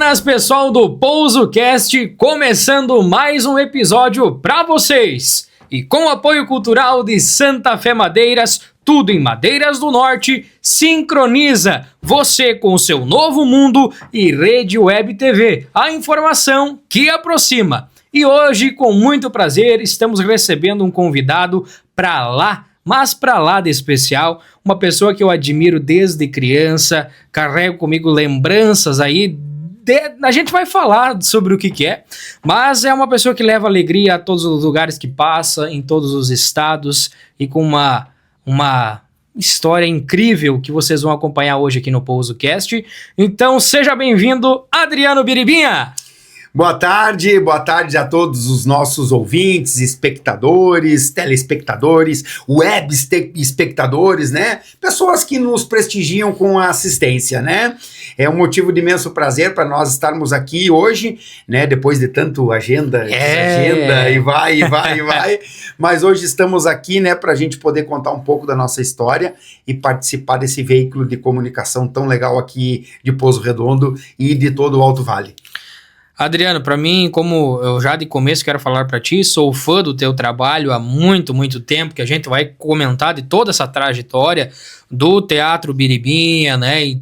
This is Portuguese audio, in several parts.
Buenas, pessoal do PousoCast, começando mais um episódio para vocês. E com o apoio cultural de Santa Fé Madeiras, tudo em Madeiras do Norte, sincroniza você com o seu novo mundo e Rede Web TV, a informação que aproxima. E hoje, com muito prazer, estamos recebendo um convidado para lá, mas para lá de especial, uma pessoa que eu admiro desde criança, carrego comigo lembranças aí. A gente vai falar sobre o que é, mas é uma pessoa que leva alegria a todos os lugares que passa, em todos os estados, e com uma história incrível que vocês vão acompanhar hoje aqui no PousoCast. Então seja bem-vindo, Adriano Biribinha! Boa tarde a todos os nossos ouvintes, espectadores, telespectadores, web espectadores, né? Pessoas que nos prestigiam com a assistência, né? É um motivo de imenso prazer para nós estarmos aqui hoje, né? Depois de tanto agenda, desagenda, e vai. Mas hoje estamos aqui, né? Para a gente poder contar um pouco da nossa história e participar desse veículo de comunicação tão legal aqui de Pouso Redondo e de todo o Alto Vale. Adriano, para mim, como eu já de começo quero falar para ti, sou fã do teu trabalho há muito tempo, que a gente vai comentar de toda essa trajetória do Teatro Biribinha, né, e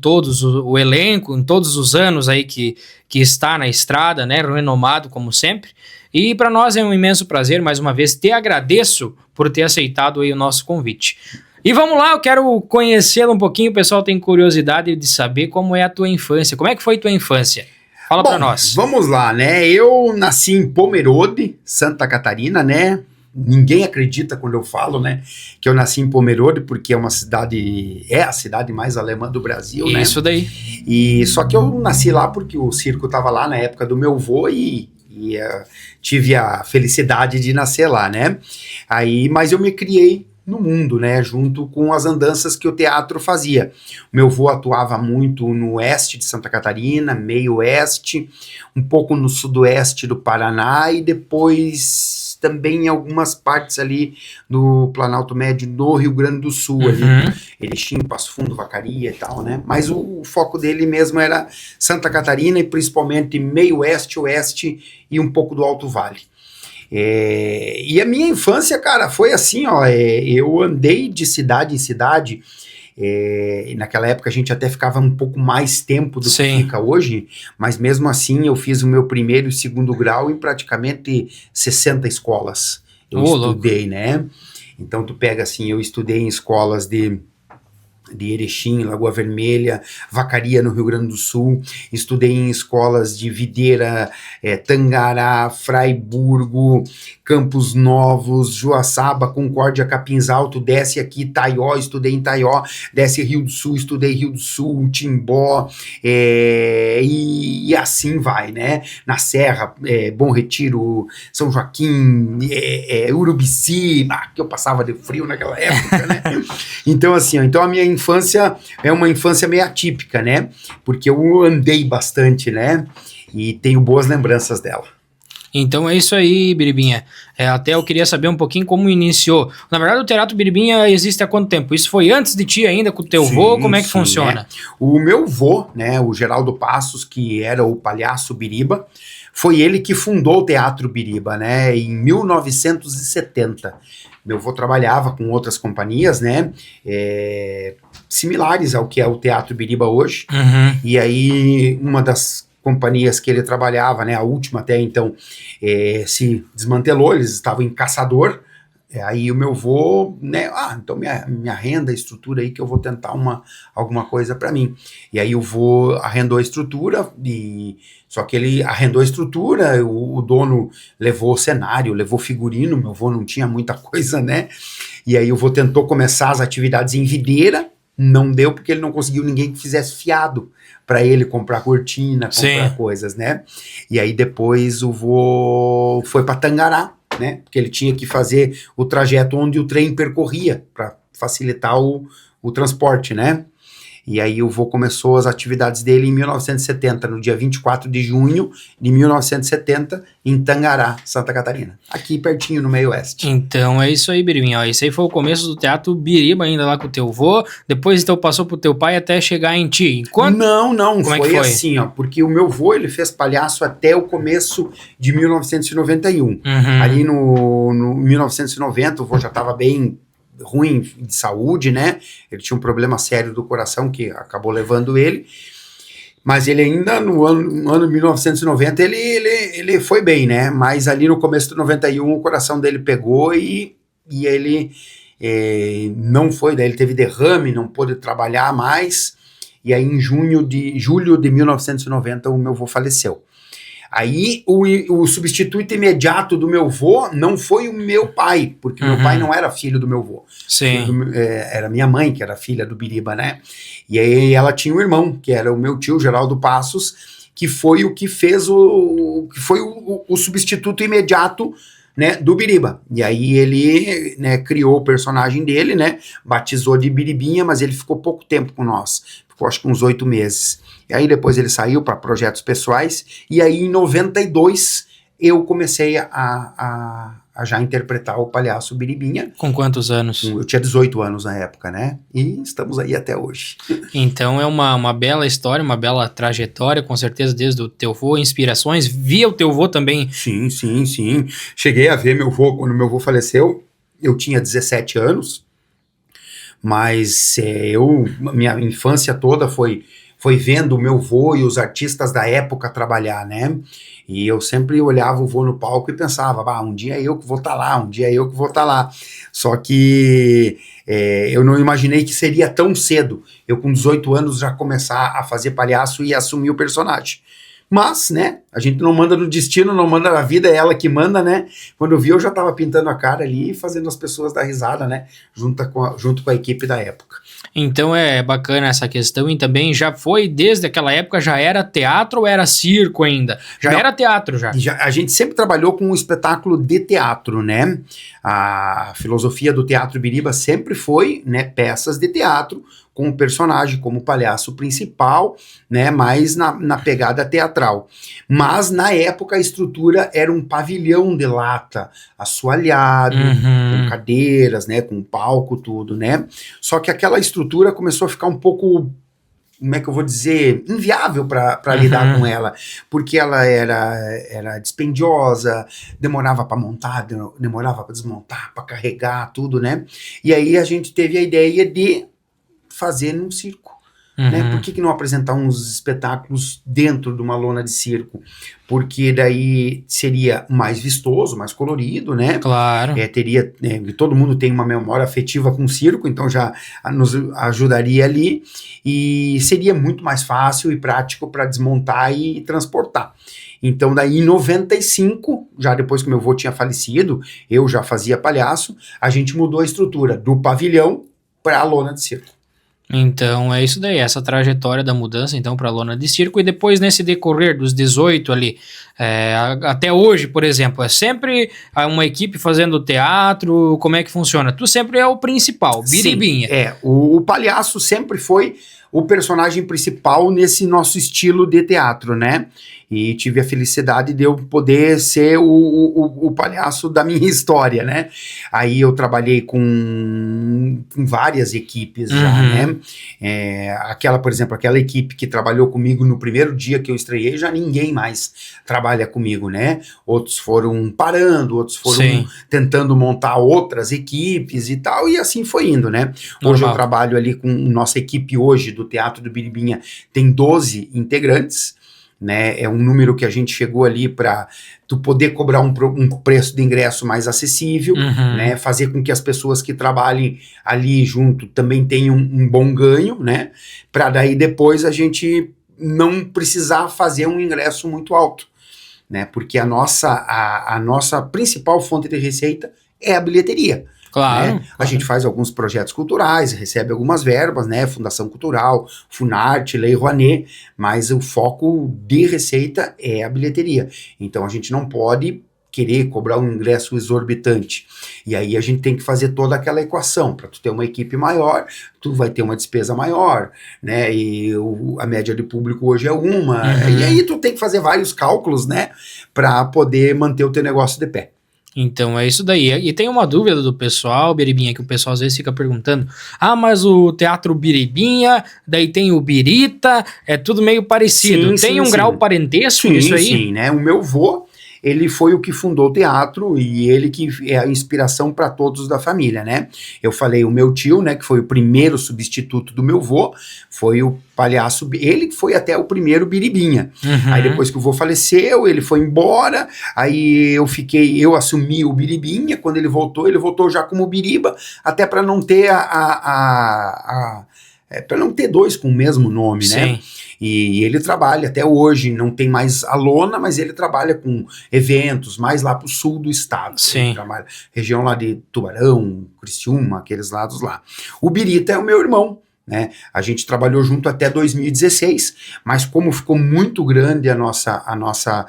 o elenco, em todos os anos aí que está na estrada, né, renomado como sempre. E para nós é um imenso prazer, mais uma vez, te agradeço por ter aceitado aí o nosso convite. E vamos lá, eu quero conhecê-lo um pouquinho, o pessoal tem curiosidade de saber como é a tua infância, como é que foi tua infância? Fala pra nós. Vamos lá, né? Eu nasci em Pomerode, Santa Catarina, né? Ninguém acredita quando eu falo, né? Que eu nasci em Pomerode, porque é a cidade mais alemã do Brasil, né? Isso daí. E só que eu nasci lá porque o circo tava lá na época do meu avô e tive a felicidade de nascer lá, né? Mas eu me criei no mundo, né, junto com as andanças que o teatro fazia. Meu avô atuava muito no oeste de Santa Catarina, meio oeste, um pouco no sudoeste do Paraná e depois também em algumas partes ali do Planalto Médio no Rio Grande do Sul, ali, Erechim, Passo Fundo, Vacaria e tal, né, mas o foco dele mesmo era Santa Catarina e principalmente meio oeste e um pouco do Alto Vale. E a minha infância, cara, foi assim, ó, eu andei de cidade em cidade, naquela época a gente até ficava um pouco mais tempo do que fica hoje, mas mesmo assim eu fiz o meu primeiro e segundo grau em praticamente 60 escolas, eu estudei, louco. Né, então tu pega assim, eu estudei em escolas de Erechim, Lagoa Vermelha, Vacaria no Rio Grande do Sul, estudei em escolas de Videira, Tangará, Fraiburgo, Campos Novos, Joaçaba, Concórdia, Capins Alto, desce aqui Taió, estudei em Taió, desce Rio do Sul, estudei Rio do Sul, Timbó, e assim vai, né, na Serra, Bom Retiro, São Joaquim, Urubici, que eu passava de frio naquela época, né, então assim, então a minha infância é uma infância meio atípica, né? Porque eu andei bastante, né? E tenho boas lembranças dela. Então é isso aí, Biribinha. Até eu queria saber um pouquinho como iniciou. Na verdade, o Teatro Biribinha existe há quanto tempo? Isso foi antes de ti ainda, com o teu vô? Como é que funciona? Né? O meu vô, né, o Geraldo Passos, que era o palhaço Biriba, foi ele que fundou o Teatro Biriba, né, em 1970. Meu avô trabalhava com outras companhias, né, similares ao que é o Teatro Biriba hoje, e aí uma das companhias que ele trabalhava, né, a última até então, se desmantelou, eles estavam em Caçador, aí o meu avô, né, então minha renda, estrutura aí que eu vou tentar alguma coisa para mim. E aí o vô arrendou a estrutura, só que ele arrendou a estrutura, o dono levou o cenário, levou figurino, meu avô não tinha muita coisa, né, e aí o vô tentou começar as atividades em Videira, não deu porque ele não conseguiu ninguém que fizesse fiado para ele comprar cortina, comprar coisas, né, e aí depois o vô foi para Tangará, né, porque ele tinha que fazer o trajeto onde o trem percorria para facilitar o transporte, né, E aí o vô começou as atividades dele em 1970, no dia 24 de junho de 1970, em Tangará, Santa Catarina. Aqui pertinho, no meio oeste. Então é isso aí, Biribinha. Ó, esse aí foi o começo do Teatro Biriba, ainda lá com o teu vô. Depois então passou pro teu pai até chegar em ti. Não, Como é foi que foi? assim, ó, porque o meu vô, ele fez palhaço até o começo de 1991. Uhum. Ali no 1990, o vô já estava bem ruim de saúde, né? Ele tinha um problema sério do coração que acabou levando ele. Mas ele ainda, no ano de 1990, ele foi bem, né? Mas ali no começo de 91, o coração dele pegou e ele não foi. Daí ele teve derrame, não pôde trabalhar mais. E aí em julho de 1990, o meu avô faleceu. Aí o substituto imediato do meu avô não foi o meu pai, porque meu pai não era filho do meu avô. Sim. Era minha mãe, que era filha do Biriba, né? E aí ela tinha um irmão, que era o meu tio, Geraldo Passos, que foi o que fez o substituto imediato, né, do Biriba. E aí ele, né, criou o personagem dele, né? Batizou de Biribinha, mas ele ficou pouco tempo com nós. Ficou acho que uns 8 meses. E aí depois ele saiu para projetos pessoais, e aí em 92 eu comecei a já interpretar o palhaço Biribinha. Com quantos anos? Eu tinha 18 anos na época, né? E estamos aí até hoje. Então é uma bela história, uma bela trajetória, com certeza, desde o teu vô, inspirações. Via o teu vô também? Sim. Cheguei a ver meu vô, quando meu vô faleceu, eu tinha 17 anos, mas minha infância toda foi vendo o meu vô e os artistas da época trabalhar, né? E eu sempre olhava o vô no palco e pensava, um dia eu que vou estar lá, um dia eu que vou estar lá. Só que eu não imaginei que seria tão cedo. Eu com 18 anos já começar a fazer palhaço e assumir o personagem. Mas, né, a gente não manda no destino, não manda na vida, é ela que manda, né? Quando eu vi, eu já tava pintando a cara ali e fazendo as pessoas dar risada, né? Junto com a equipe da época. Então é bacana essa questão, e também já foi, desde aquela época, já era teatro ou era circo ainda? Já Não, era teatro já. A gente sempre trabalhou com um espetáculo de teatro, né? A filosofia do Teatro Biriba sempre foi, né, peças de teatro, com o personagem como palhaço principal, né, mais na pegada teatral. Mas, na época, a estrutura era um pavilhão de lata, assoalhado, com cadeiras, né, com palco, tudo, né? Só que aquela estrutura começou a ficar um pouco, como é que eu vou dizer, inviável para lidar com ela, porque ela era dispendiosa, demorava para montar, demorava para desmontar, para carregar, tudo, né? E aí a gente teve a ideia de fazer num circo, né? Por que não apresentar uns espetáculos dentro de uma lona de circo? Porque daí seria mais vistoso, mais colorido, né? Claro. Todo mundo tem uma memória afetiva com o circo, então já nos ajudaria ali, e seria muito mais fácil e prático para desmontar e transportar. Então daí em 95, já depois que meu avô tinha falecido, eu já fazia palhaço, a gente mudou a estrutura do pavilhão para a lona de circo. Então é isso daí, essa trajetória da mudança então para a lona de circo, e depois nesse decorrer dos 18 ali, até hoje, por exemplo, é sempre uma equipe fazendo teatro, como é que funciona? Tu sempre é o principal, Biribinha. Sim, o palhaço sempre foi o personagem principal nesse nosso estilo de teatro, né? E tive a felicidade de eu poder ser o palhaço da minha história, né? Aí eu trabalhei com várias equipes já, né? Por exemplo, aquela equipe que trabalhou comigo no primeiro dia que eu estreiei, já ninguém mais trabalha comigo, né? Outros foram parando, outros foram tentando montar outras equipes e tal, e assim foi indo, né? Hoje eu trabalho ali com nossa equipe hoje do Teatro do Biribinha, tem 12 integrantes, né? É um número que a gente chegou ali para tu poder cobrar um preço de ingresso mais acessível, né? Fazer com que as pessoas que trabalhem ali junto também tenham um bom ganho, né? Para daí depois a gente não precisar fazer um ingresso muito alto, né? Porque a nossa principal fonte de receita é a bilheteria. Claro, né? A gente faz alguns projetos culturais, recebe algumas verbas, né? Fundação Cultural, Funarte, Lei Rouanet, mas o foco de receita é a bilheteria. Então a gente não pode querer cobrar um ingresso exorbitante. E aí a gente tem que fazer toda aquela equação. Para tu ter uma equipe maior, tu vai ter uma despesa maior, né? E a média de público hoje é uma. E aí tu tem que fazer vários cálculos, né? Para poder manter o teu negócio de pé. Então é isso daí. E tem uma dúvida do pessoal, Biribinha, que o pessoal às vezes fica perguntando: ah, mas o Teatro Biribinha, daí tem o Birita, é tudo meio parecido. Tem um grau parentesco nisso aí? Sim, né? O meu vô, ele foi o que fundou o teatro e ele que é a inspiração para todos da família, né? Eu falei, o meu tio, né, que foi o primeiro substituto do meu vô, foi o palhaço, ele foi até o primeiro Biribinha. Aí depois que o vô faleceu, ele foi embora, aí eu assumi o Biribinha, quando ele voltou já como Biriba, até para não ter para não ter dois com o mesmo nome, né? E ele trabalha até hoje, não tem mais a lona, mas ele trabalha com eventos mais lá pro sul do estado. Sim. Ele trabalha região lá de Tubarão, Criciúma, aqueles lados lá. O Birita é o meu irmão, né? A gente trabalhou junto até 2016, mas como ficou muito grande a nossa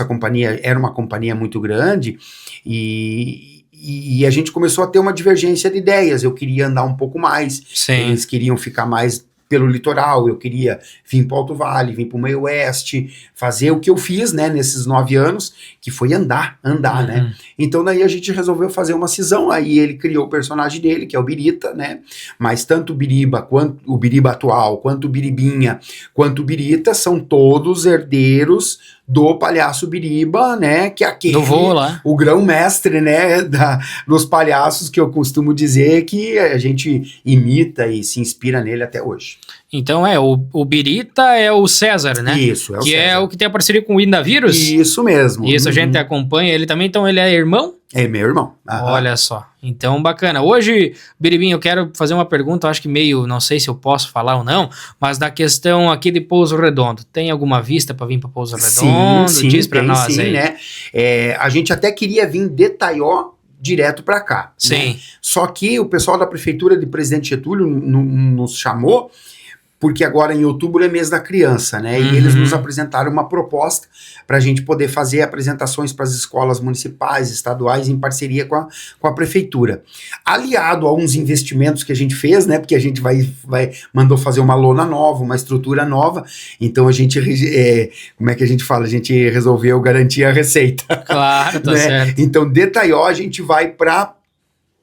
companhia, era uma companhia muito grande, e a gente começou a ter uma divergência de ideias. Eu queria andar um pouco mais, eles queriam ficar mais pelo litoral, eu queria vir para o Alto Vale, vir para o meio oeste, fazer o que eu fiz, né, nesses 9 anos, que foi andar, né? Então daí a gente resolveu fazer uma cisão, aí ele criou o personagem dele, que é o Birita, né? Mas tanto o Biriba, quanto o Biriba atual, quanto o Biribinha, quanto o Birita, são todos herdeiros do palhaço Biriba, né, que é aquele, do vô lá, o grão-mestre, né, dos palhaços, que eu costumo dizer que a gente imita e se inspira nele até hoje. Então o Birita é o César, né? Isso, é o que César. É o que tem a parceria com o Indavírus? Isso mesmo. Isso, a gente acompanha ele também, então ele é irmão? É meu irmão. Olha só, então bacana. Hoje, Biribinha, eu quero fazer uma pergunta, eu acho que meio, não sei se eu posso falar ou não, mas da questão aqui de Pouso Redondo. Tem alguma vista para vir para Pouso Redondo? Sim, diz para nós sim, aí. Né? A gente até queria vir de Taió direto para cá. Sim. Né? Só que o pessoal da prefeitura de Presidente Getúlio nos chamou, porque agora em outubro é mês da criança, né? E eles nos apresentaram uma proposta para a gente poder fazer apresentações para as escolas municipais, estaduais, em parceria com a prefeitura. Aliado a uns investimentos que a gente fez, né? Porque a gente mandou fazer uma lona nova, uma estrutura nova, então a gente, como é que a gente fala? A gente resolveu garantir a receita. Claro, tá né? certo. Então, de Taió, a gente vai para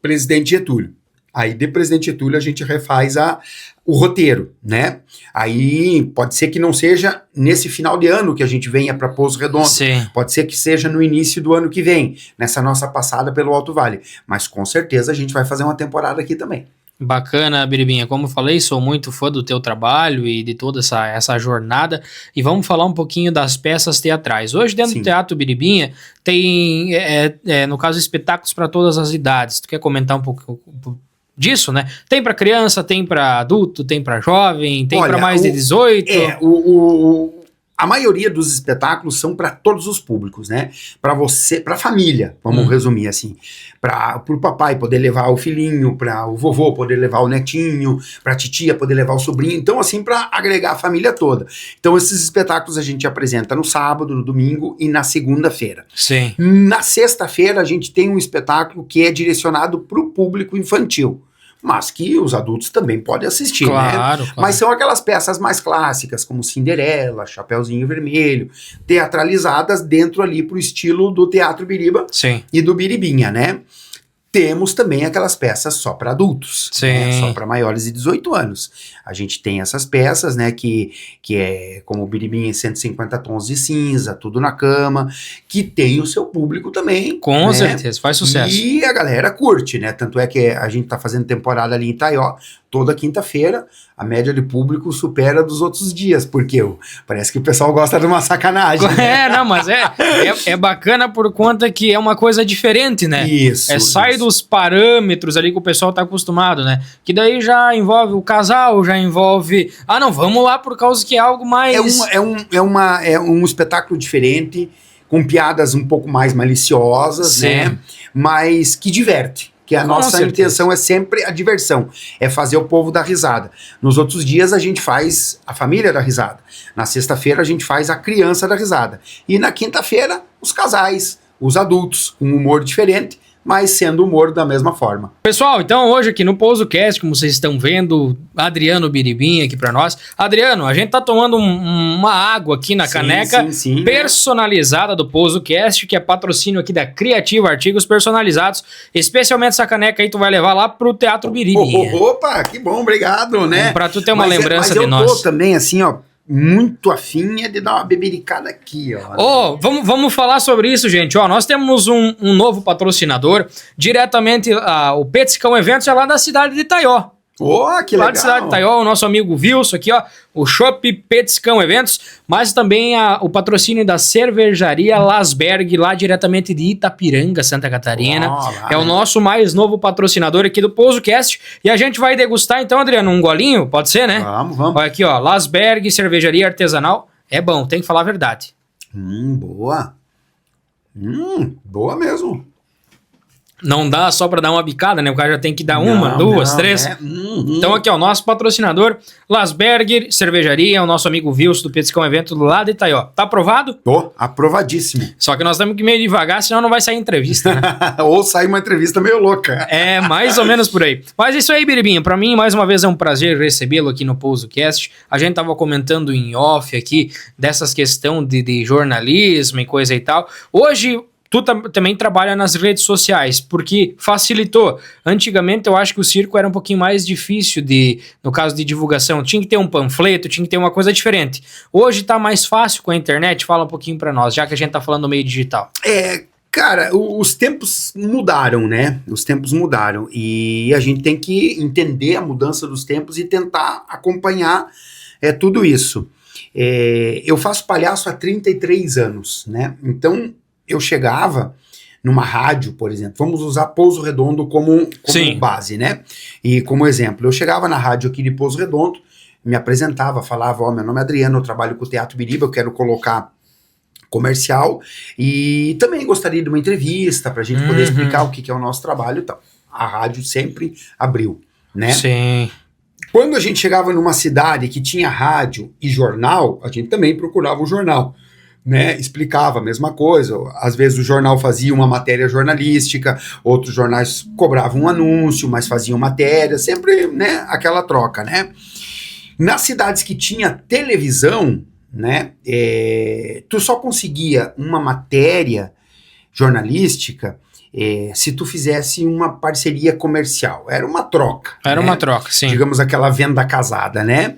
Presidente Getúlio. Aí, de Presidente Getúlio, a gente refaz o roteiro, né? Aí, pode ser que não seja nesse final de ano que a gente venha para Pouso Redondo. Sim. Pode ser que seja no início do ano que vem, nessa nossa passada pelo Alto Vale. Mas, com certeza, a gente vai fazer uma temporada aqui também. Bacana, Biribinha. Como eu falei, sou muito fã do teu trabalho e de toda essa jornada. E vamos falar um pouquinho das peças teatrais. Hoje, dentro do Teatro Biribinha, tem, no caso, espetáculos para todas as idades. Tu quer comentar um pouco disso, né? Tem para criança, tem para adulto, tem para jovem, tem para mais de 18. A maioria dos espetáculos são para todos os públicos, né? Para você, para família, vamos resumir assim, para o papai poder levar o filhinho, para o vovô poder levar o netinho, para a titia poder levar o sobrinho, então assim, para agregar a família toda. Então esses espetáculos a gente apresenta no sábado, no domingo e na segunda-feira. Sim. Na sexta-feira a gente tem um espetáculo que é direcionado para o público infantil, mas que os adultos também podem assistir, claro, né? Claro. Mas são aquelas peças mais clássicas, como Cinderela, Chapeuzinho Vermelho, teatralizadas dentro ali pro estilo do Teatro Biriba e do Biribinha, né? Temos também aquelas peças só para adultos, né? Só para maiores de 18 anos. A gente tem essas peças, né, que é como o Biribinha em 150 tons de cinza, Tudo na Cama, que tem o seu público também. Com certeza, faz sucesso. E a galera curte, né? Tanto é que a gente tá fazendo temporada ali em Taió, toda quinta-feira, a média de público supera dos outros dias, porque parece que o pessoal gosta de uma sacanagem. Não, mas é bacana por conta que é uma coisa diferente, né? Isso. Sai dos parâmetros ali que o pessoal tá acostumado, né? Que daí já envolve o casal, já envolve... não, vamos lá por causa que é algo mais... É um espetáculo diferente, com piadas um pouco mais maliciosas, né? Mas que diverte. Que a nossa intenção é sempre a diversão, é fazer o povo dar risada. Nos outros dias a gente faz a família dar risada. Na sexta-feira a gente faz a criança dar risada. E na quinta-feira, os casais, os adultos, com um humor diferente, mas sendo humor da mesma forma. Pessoal, então hoje aqui no PousoCast, como vocês estão vendo, Adriano Biribim aqui pra nós. Adriano, a gente tá tomando uma água aqui na caneca personalizada do PousoCast, que é patrocínio aqui da Criativa Artigos Personalizados. Especialmente essa caneca aí tu vai levar lá pro Teatro Biribim. Opa, que bom, obrigado, né? Pra tu ter uma lembrança de nós. Mas eu tô também assim, ó, muito afim de dar uma bebericada aqui, ó. Vamos falar sobre isso, gente. Ó, nós temos um novo patrocinador, diretamente, o Petiscão Eventos é lá da cidade de Itaió. Que legal. Lá da cidade de Itaió, o nosso amigo Wilson aqui, ó, o Chopp Petiscão Eventos, mas também o patrocínio da cervejaria Lasberg, lá diretamente de Itapiranga, Santa Catarina. É o nosso mais novo patrocinador aqui do PousoCast. E a gente vai degustar então, Adriano, um golinho? Pode ser, né? Vamos. Olha aqui, ó, Lasberg, cervejaria artesanal. É bom, tem que falar a verdade. Boa. Boa mesmo. Não dá só para dar uma bicada, né? O cara já tem que dar uma, duas, três. Né? Então aqui, ó, o nosso patrocinador, Lasberger Cervejaria, o nosso amigo Wilson do Petiscão Evento lá de Itaió. Tá aprovado? Aprovadíssimo. Só que nós temos que ir meio devagar, senão não vai sair entrevista, né? Ou sair uma entrevista meio louca. É, mais ou menos por aí. Mas isso aí, Biribinho, pra mim, mais uma vez, é um prazer recebê-lo aqui no PousoCast. A gente tava comentando em off aqui dessas questões de jornalismo e coisa e tal. Hoje, tu também trabalha nas redes sociais, porque facilitou. Antigamente, eu acho que o circo era um pouquinho mais difícil no caso de divulgação. Tinha que ter um panfleto, tinha que ter uma coisa diferente. Hoje tá mais fácil com a internet. Fala um pouquinho pra nós, já que a gente tá falando no meio digital. Cara, os tempos mudaram, né? Os tempos mudaram e a gente tem que entender a mudança dos tempos e tentar acompanhar tudo isso. Eu faço palhaço há 33 anos, né? Então, eu chegava numa rádio, por exemplo, vamos usar Pouso Redondo como base, né? E como exemplo, eu chegava na rádio aqui de Pouso Redondo, me apresentava, falava, meu nome é Adriano, eu trabalho com o Teatro Biriba, eu quero colocar comercial e também gostaria de uma entrevista pra gente poder explicar o que é o nosso trabalho e tal. A rádio sempre abriu, né? Sim. Quando a gente chegava numa cidade que tinha rádio e jornal, a gente também procurava o jornal, né, explicava a mesma coisa. Às vezes o jornal fazia uma matéria jornalística, outros jornais cobravam um anúncio, mas faziam matéria, sempre, né, aquela troca, né. Nas cidades que tinha televisão, né, tu só conseguia uma matéria jornalística se tu fizesse uma parceria comercial. Era uma troca. Era, né? Uma troca, sim. Digamos aquela venda casada, né?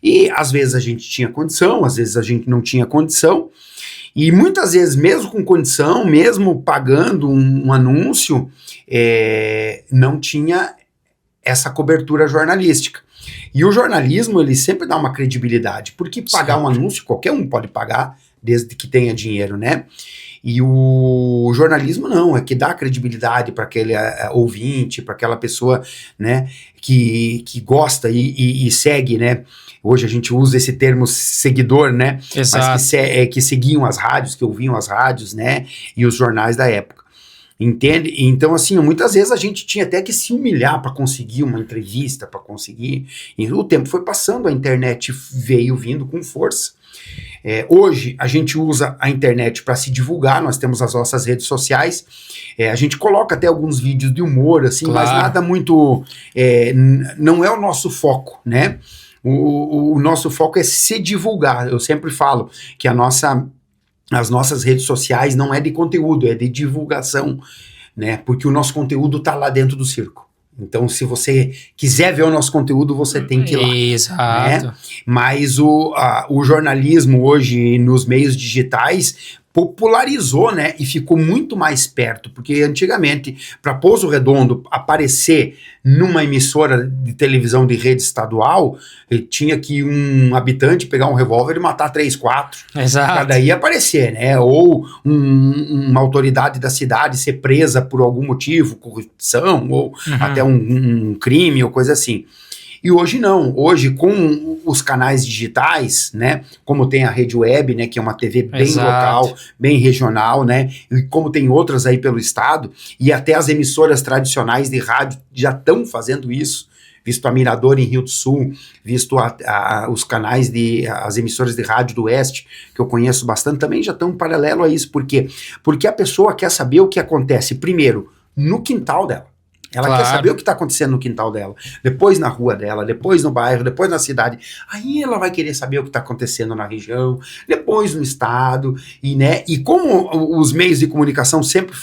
E às vezes a gente tinha condição, às vezes a gente não tinha condição. E muitas vezes, mesmo com condição, mesmo pagando um anúncio, não tinha essa cobertura jornalística. E o jornalismo, ele sempre dá uma credibilidade, porque pagar um anúncio, qualquer um pode pagar, desde que tenha dinheiro, né? E o jornalismo não, é que dá credibilidade para aquele ouvinte, para aquela pessoa, né, que gosta e segue, né? Hoje a gente usa esse termo seguidor, né? Exato. Mas que seguiam as rádios, que ouviam as rádios, né? E os jornais da época. Entende? Então, assim, muitas vezes a gente tinha até que se humilhar para conseguir uma entrevista, para conseguir. E o tempo foi passando, a internet veio vindo com força. Hoje a gente usa a internet para se divulgar, nós temos as nossas redes sociais, a gente coloca até alguns vídeos de humor, assim, claro, mas nada muito, não é o nosso foco, né? O nosso foco é se divulgar. Eu sempre falo que as nossas redes sociais não é de conteúdo, é de divulgação, né? Porque o nosso conteúdo está lá dentro do circo. Então, se você quiser ver o nosso conteúdo, você tem que ir lá. Exato. Né? Mas o jornalismo hoje nos meios digitais popularizou, né, e ficou muito mais perto, porque antigamente, para Pouso Redondo aparecer numa emissora de televisão de rede estadual, tinha que um habitante pegar um revólver e matar 3, 4. Exato. Para daí aparecer, né, ou uma autoridade da cidade ser presa por algum motivo, corrupção, ou até um crime, ou coisa assim. E hoje não, hoje com os canais digitais, né, como tem a Rede Web, né, que é uma TV bem local, bem regional, né, e como tem outras aí pelo estado, e até as emissoras tradicionais de rádio já estão fazendo isso, visto a Mirador em Rio do Sul, visto os canais as emissoras de rádio do Oeste, que eu conheço bastante, também já estão paralelo a isso. Por quê? Porque a pessoa quer saber o que acontece, primeiro, no quintal dela. Ela quer saber o que está acontecendo no quintal dela, depois na rua dela, depois no bairro, depois na cidade. Aí ela vai querer saber o que está acontecendo na região, depois no estado, e como os meios de comunicação sempre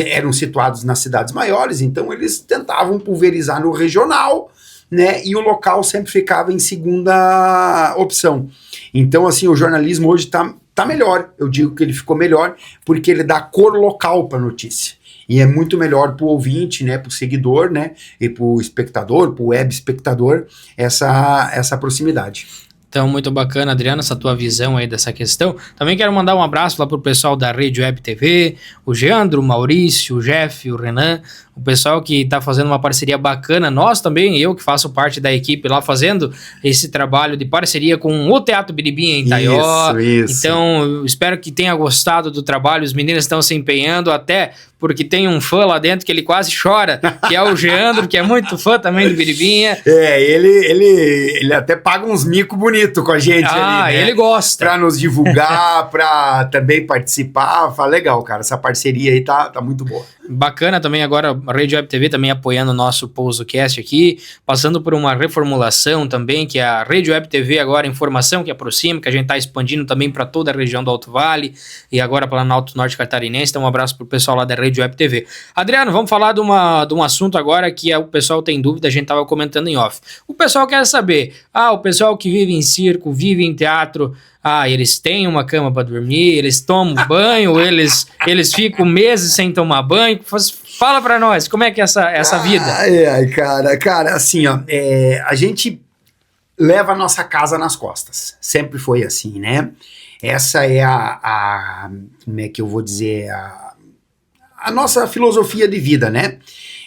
eram situados nas cidades maiores, então eles tentavam pulverizar no regional, né, e o local sempre ficava em segunda opção. Então, assim, o jornalismo hoje tá melhor. Eu digo que ele ficou melhor porque ele dá cor local para a notícia. E é muito melhor para o ouvinte, né, para o seguidor, né, e para o espectador, para o web espectador, essa proximidade. Então, muito bacana, Adriano, essa tua visão aí dessa questão. Também quero mandar um abraço lá pro pessoal da Rede Web TV, o Geandro, o Maurício, o Jeff, o Renan, o pessoal que tá fazendo uma parceria bacana. Nós também, eu que faço parte da equipe lá, fazendo esse trabalho de parceria com o Teatro Biribinha em Itaió. Isso. Então, eu espero que tenha gostado do trabalho. Os meninos estão se empenhando, até porque tem um fã lá dentro que ele quase chora, que é o Geandro, que é muito fã também do Biribinha. Ele até paga uns micos bonitos com a gente ali, né? Ele gosta. Pra nos divulgar, pra também participar. Fala, legal, cara, essa parceria aí tá muito boa. Bacana também agora a Rede Web TV também apoiando o nosso PousoCast aqui, passando por uma reformulação também, que é a Rede Web TV agora, informação que aproxima, que a gente está expandindo também para toda a região do Alto Vale e agora para o Alto Norte Catarinense. Então um abraço pro pessoal lá da Rede Web TV. Adriano, vamos falar de um assunto agora que o pessoal tem dúvida, a gente estava comentando em off. O pessoal quer saber, o pessoal que vive em circo, vive em teatro, eles têm uma cama para dormir, eles tomam banho, eles ficam meses sem tomar banho. Fala para nós, como é que é essa vida? Cara, assim, ó, a gente leva a nossa casa nas costas. Sempre foi assim, né? Essa é como é que eu vou dizer, a nossa filosofia de vida, né?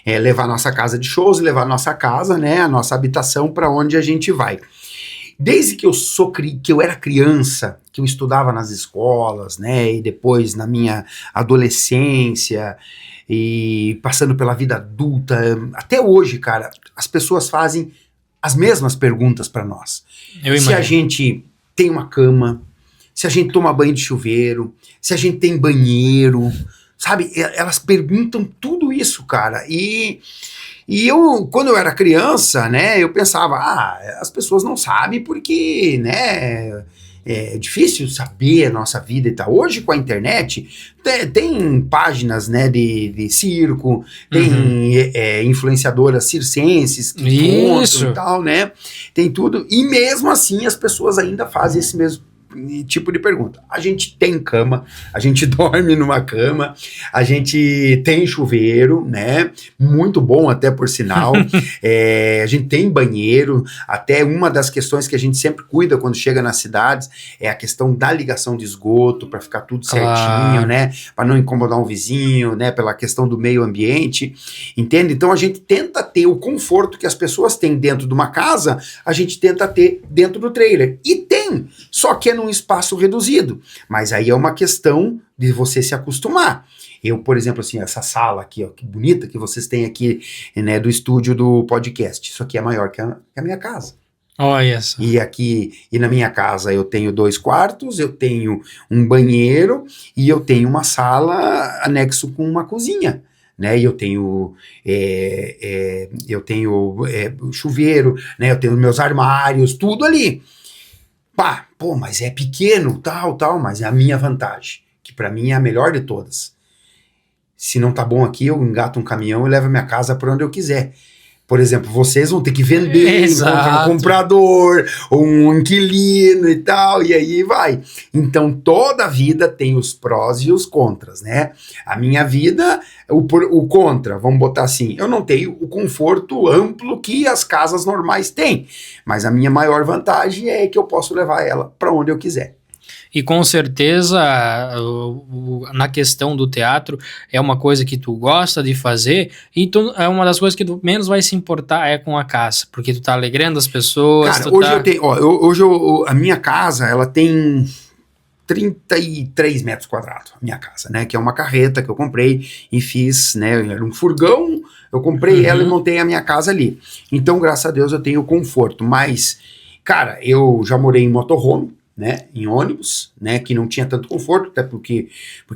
É levar a nossa casa de shows, levar a nossa casa, né? A nossa habitação para onde a gente vai. Desde que eu era criança, que eu estudava nas escolas, né, e depois na minha adolescência, e passando pela vida adulta, até hoje, cara, as pessoas fazem as mesmas perguntas para nós. Se a gente tem uma cama, se a gente toma banho de chuveiro, se a gente tem banheiro, sabe? Elas perguntam tudo isso, cara, E eu, quando eu era criança, né, eu pensava, as pessoas não sabem porque, né, é difícil saber a nossa vida e tal. Hoje, com a internet, tem páginas, né, de circo, tem influenciadoras circenses que contam e tal, né, tem tudo. E mesmo assim, as pessoas ainda fazem esse mesmo tipo de pergunta. A gente tem cama, a gente dorme numa cama, a gente tem chuveiro, né? Muito bom até por sinal. A gente tem banheiro. Até uma das questões que a gente sempre cuida quando chega nas cidades é a questão da ligação de esgoto, para ficar tudo certinho, né? Para não incomodar um vizinho, né? Pela questão do meio ambiente, entende? Então a gente tenta ter o conforto que as pessoas têm dentro de uma casa, a gente tenta ter dentro do trailer. E tem, só que é num espaço reduzido, mas aí é uma questão de você se acostumar. Eu, por exemplo, assim, essa sala aqui, ó, que bonita que vocês têm aqui, né, do estúdio do podcast, isso aqui é maior que a minha casa. Olha só. E na minha casa eu tenho 2 quartos, eu tenho um banheiro e eu tenho uma sala anexo com uma cozinha, né? E eu tenho chuveiro, né? Eu tenho meus armários, tudo ali. Mas é pequeno, tal, mas é a minha vantagem, que pra mim é a melhor de todas. Se não tá bom aqui, eu engato um caminhão e levo a minha casa pra onde eu quiser. Por exemplo, vocês vão ter que vender, encontrar um comprador, ou um inquilino e tal, e aí vai. Então, toda a vida tem os prós e os contras, né? A minha vida, o contra, vamos botar assim, eu não tenho o conforto amplo que as casas normais têm, mas a minha maior vantagem é que eu posso levar ela para onde eu quiser. E com certeza, na questão do teatro, é uma coisa que tu gosta de fazer e é uma das coisas que tu menos vai se importar com a casa, porque tu tá alegrando as pessoas. Cara, hoje eu tenho, a minha casa, ela tem 33 metros quadrados, a minha casa, né? Que é uma carreta que eu comprei e fiz, né? Era um furgão, eu comprei ela e montei a minha casa ali. Então, graças a Deus, eu tenho conforto. Mas, cara, eu já morei em motorhome, né? Em ônibus, né? Que não tinha tanto conforto, até porque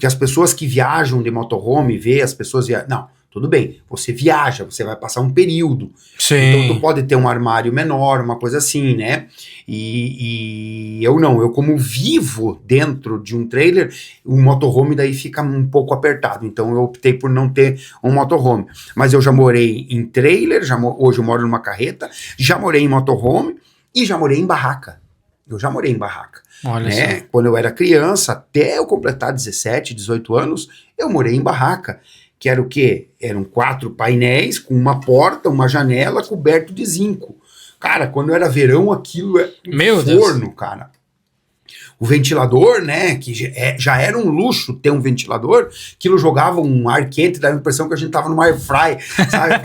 as pessoas que viajam de motorhome, vê as pessoas não, tudo bem, você viaja, você vai passar um período. Sim. Então tu pode ter um armário menor, uma coisa assim, né? E eu não, eu como vivo dentro de um trailer, o motorhome daí fica um pouco apertado. Então eu optei por não ter um motorhome. Mas eu já morei em trailer, hoje eu moro numa carreta, já morei em motorhome e já morei em barraca. Eu já morei em barraca. Olha né? só. Quando eu era criança, até eu completar 17, 18 anos, eu morei em barraca. Que era o quê? Eram 4 painéis com uma porta, uma janela, coberto de zinco. Cara, quando era verão, aquilo é um forno, cara. O ventilador, né, que já era um luxo ter um ventilador, aquilo jogava um ar quente, dava a impressão que a gente tava numa air fry, sabe?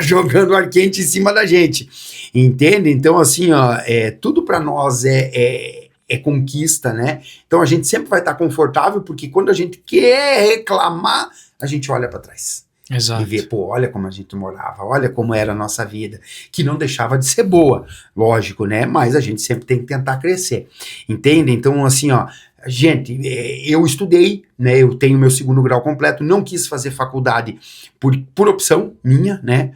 Jogando ar quente em cima da gente. Entende? Então, assim, ó, tudo para nós é conquista, né? Então a gente sempre vai estar confortável, porque quando a gente quer reclamar, a gente olha para trás. Exato. E vê, pô, olha como a gente morava, olha como era a nossa vida, que não deixava de ser boa, lógico, né? Mas a gente sempre tem que tentar crescer, entende? Então, assim, ó, gente, eu estudei, né? Eu tenho meu 2º grau completo, não quis fazer faculdade por opção minha, né?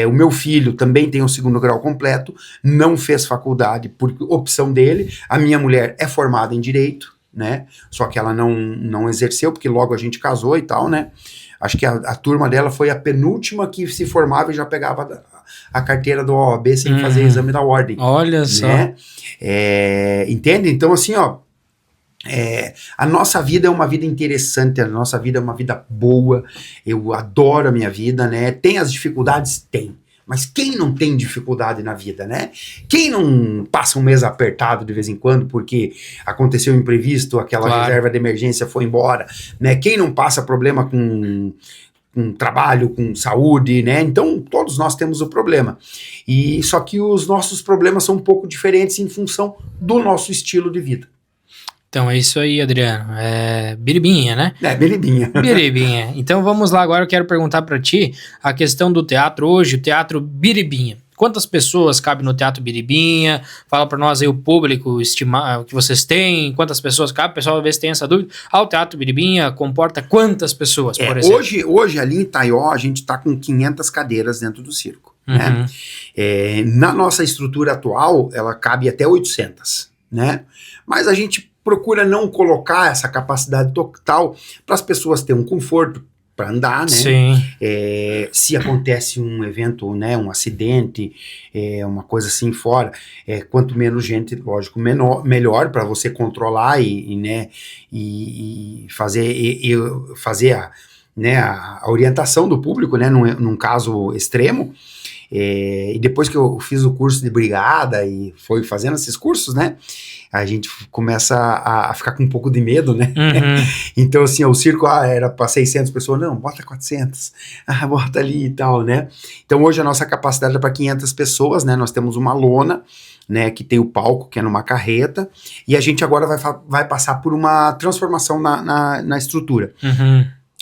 O meu filho também tem o 2º grau completo, não fez faculdade por opção dele. A minha mulher é formada em Direito, né? Só que ela não exerceu, porque logo a gente casou e tal, né? Acho que a turma dela foi a penúltima que se formava e já pegava a carteira do OAB sem fazer exame da ordem. Olha só. Né? Entende? Então, assim, ó, a nossa vida é uma vida interessante, a nossa vida é uma vida boa, eu adoro a minha vida, né? Tem as dificuldades? Tem. Mas quem não tem dificuldade na vida, né? Quem não passa um mês apertado de vez em quando porque aconteceu um imprevisto, aquela reserva de emergência foi embora, né? Quem não passa problema com trabalho, com saúde, né? Então, todos nós temos o problema. E só que os nossos problemas são um pouco diferentes em função do nosso estilo de vida. Então é isso aí, Adriano. Biribinha, né? Biribinha. Biribinha. Então vamos lá, agora eu quero perguntar pra ti a questão do teatro hoje, o teatro Biribinha. Quantas pessoas cabem no teatro Biribinha? Fala pra nós aí o público que vocês têm, quantas pessoas cabem, o pessoal às vezes tem essa dúvida. O teatro Biribinha comporta quantas pessoas, por exemplo? Hoje ali em Itaió a gente tá com 500 cadeiras dentro do circo, né? Na nossa estrutura atual, ela cabe até 800, né? Mas a gente procura não colocar essa capacidade total para as pessoas terem um conforto para andar, né? Sim. Se acontece um evento, né, um acidente, uma coisa assim fora, quanto menos gente, lógico, melhor para você controlar e fazer a orientação do público, né, num caso extremo. E depois que eu fiz o curso de brigada e foi fazendo esses cursos, né, a gente começa a ficar com um pouco de medo, né? Então, assim, o circo era para 600 pessoas, não, bota 400, bota ali e tal, né? Então, hoje a nossa capacidade é para 500 pessoas, né? Nós temos uma lona, né, que tem o palco, que é numa carreta, e a gente agora vai passar por uma transformação na estrutura.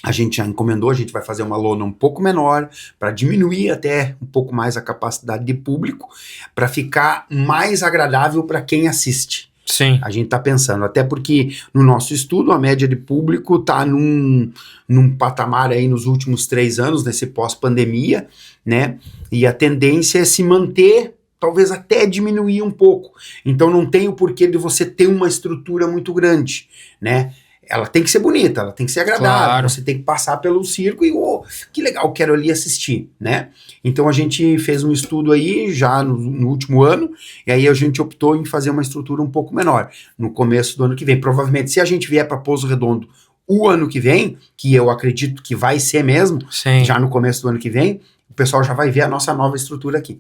A gente já encomendou, a gente vai fazer uma lona um pouco menor, para diminuir até um pouco mais a capacidade de público, para ficar mais agradável para quem assiste. Sim. A gente está pensando, até porque no nosso estudo a média de público está num patamar aí nos últimos 3 anos, nesse pós-pandemia, né? E a tendência é se manter, talvez até diminuir um pouco. Então não tem o porquê de você ter uma estrutura muito grande, né? Ela tem que ser bonita, ela tem que ser agradável, claro. Você tem que passar pelo circo e, que legal, quero ali assistir, né? Então a gente fez um estudo aí já no último ano, e aí a gente optou em fazer uma estrutura um pouco menor, no começo do ano que vem. Provavelmente, se a gente vier para Pouso Redondo o ano que vem, que eu acredito que vai ser mesmo, sim, já no começo do ano que vem, o pessoal já vai ver a nossa nova estrutura aqui.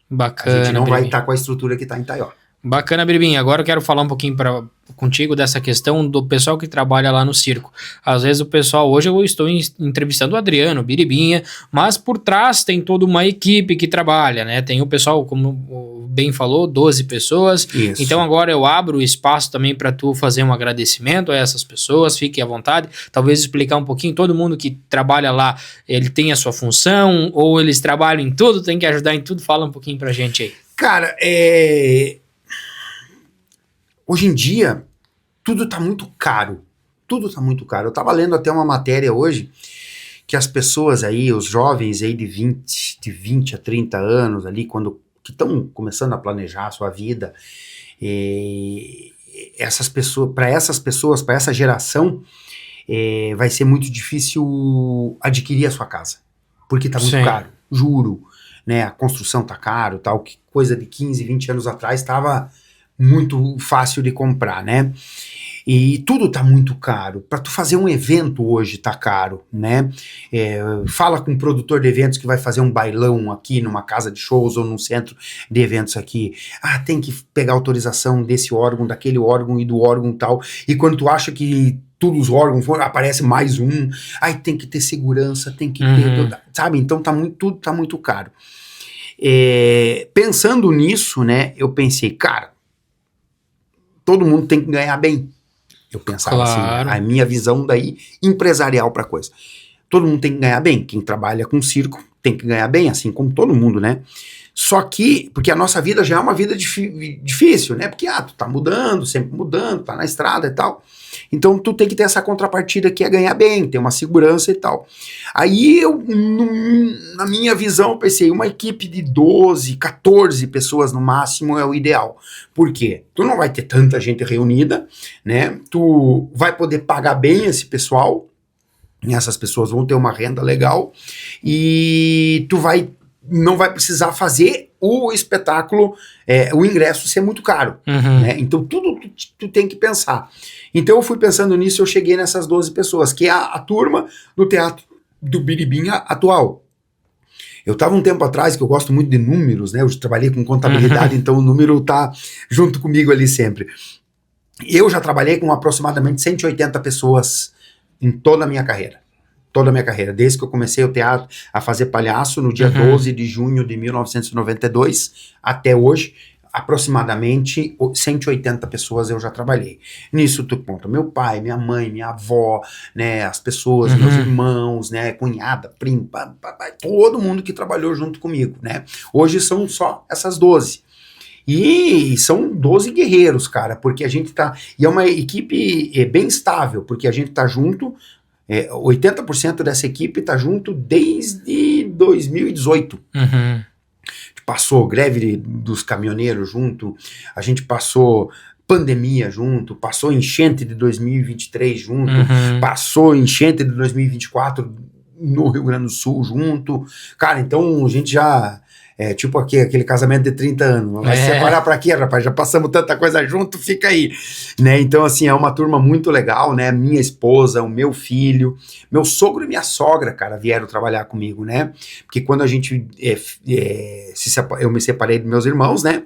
Bacana. A gente não vai estar com a estrutura que está em Itaió. Bacana, Biribinha. Agora eu quero falar um pouquinho contigo dessa questão do pessoal que trabalha lá no circo. Às vezes o pessoal, hoje eu estou entrevistando o Adriano, o Biribinha, mas por trás tem toda uma equipe que trabalha, né? Tem o pessoal, como o Ben falou, 12 pessoas. Isso. Então agora eu abro o espaço também para tu fazer um agradecimento a essas pessoas, fique à vontade. Talvez explicar um pouquinho, todo mundo que trabalha lá, ele tem a sua função, ou eles trabalham em tudo, tem que ajudar em tudo. Fala um pouquinho pra gente aí. Cara, hoje em dia, tudo tá muito caro. Tudo tá muito caro. Eu tava lendo até uma matéria hoje que as pessoas aí, os jovens aí de 20 a 30 anos ali, que estão começando a planejar a sua vida, para essa geração, vai ser muito difícil adquirir a sua casa. Porque tá muito caro. Juro, né? A construção tá caro, tal, que coisa de 15, 20 anos atrás estava muito fácil de comprar, né? E tudo tá muito caro. Para tu fazer um evento hoje tá caro, né? Fala com um produtor de eventos que vai fazer um bailão aqui numa casa de shows ou num centro de eventos aqui. Tem que pegar autorização desse órgão, daquele órgão e do órgão tal. E quando tu acha que todos os órgãos aparece mais um, aí tem que ter segurança, tem que ter, sabe? Então tudo tá muito caro. Pensando nisso, né? Eu pensei, cara, todo mundo tem que ganhar bem. Eu pensava assim, a minha visão daí empresarial pra coisa. Todo mundo tem que ganhar bem. Quem trabalha com circo tem que ganhar bem, assim como todo mundo, né? Só que, porque a nossa vida já é uma vida difícil, né? Porque, tu tá mudando, sempre mudando, tá na estrada e tal. Então, tu tem que ter essa contrapartida que é ganhar bem, ter uma segurança e tal. Aí, na minha visão, eu pensei, uma equipe de 12, 14 pessoas no máximo é o ideal. Por quê? Tu não vai ter tanta gente reunida, né? Tu vai poder pagar bem esse pessoal, e essas pessoas vão ter uma renda legal, e tu não vai precisar fazer o espetáculo, o ingresso ser muito caro, né? Então tudo tu tem que pensar. Então eu fui pensando nisso, eu cheguei nessas 12 pessoas, que é a turma do teatro do Biribinha atual. Eu estava um tempo atrás, que eu gosto muito de números, né? Eu trabalhei com contabilidade, então o número tá junto comigo ali sempre. Eu já trabalhei com aproximadamente 180 pessoas em toda a minha carreira. Desde que eu comecei o teatro a fazer palhaço no dia 12 de junho de 1992 até hoje, aproximadamente 180 pessoas eu já trabalhei. Nisso tu conta meu pai, minha mãe, minha avó, né, as pessoas, meus irmãos, né, cunhada, primo, todo mundo que trabalhou junto comigo, né. Hoje são só essas 12. E são 12 guerreiros, cara, porque a gente tá... E é uma equipe bem estável, porque a gente tá junto... 80% dessa equipe tá junto desde 2018. Passou greve dos caminhoneiros junto, a gente passou pandemia junto, passou enchente de 2023 junto, passou enchente de 2024 no Rio Grande do Sul junto. Cara, então a gente já... tipo aquele casamento de 30 anos. Vai se separar pra quê, rapaz? Já passamos tanta coisa junto, fica aí. Né? Então, assim, é uma turma muito legal, né? Minha esposa, o meu filho, meu sogro e minha sogra, cara, vieram trabalhar comigo, né? Porque quando a gente... eu me separei dos meus irmãos, né?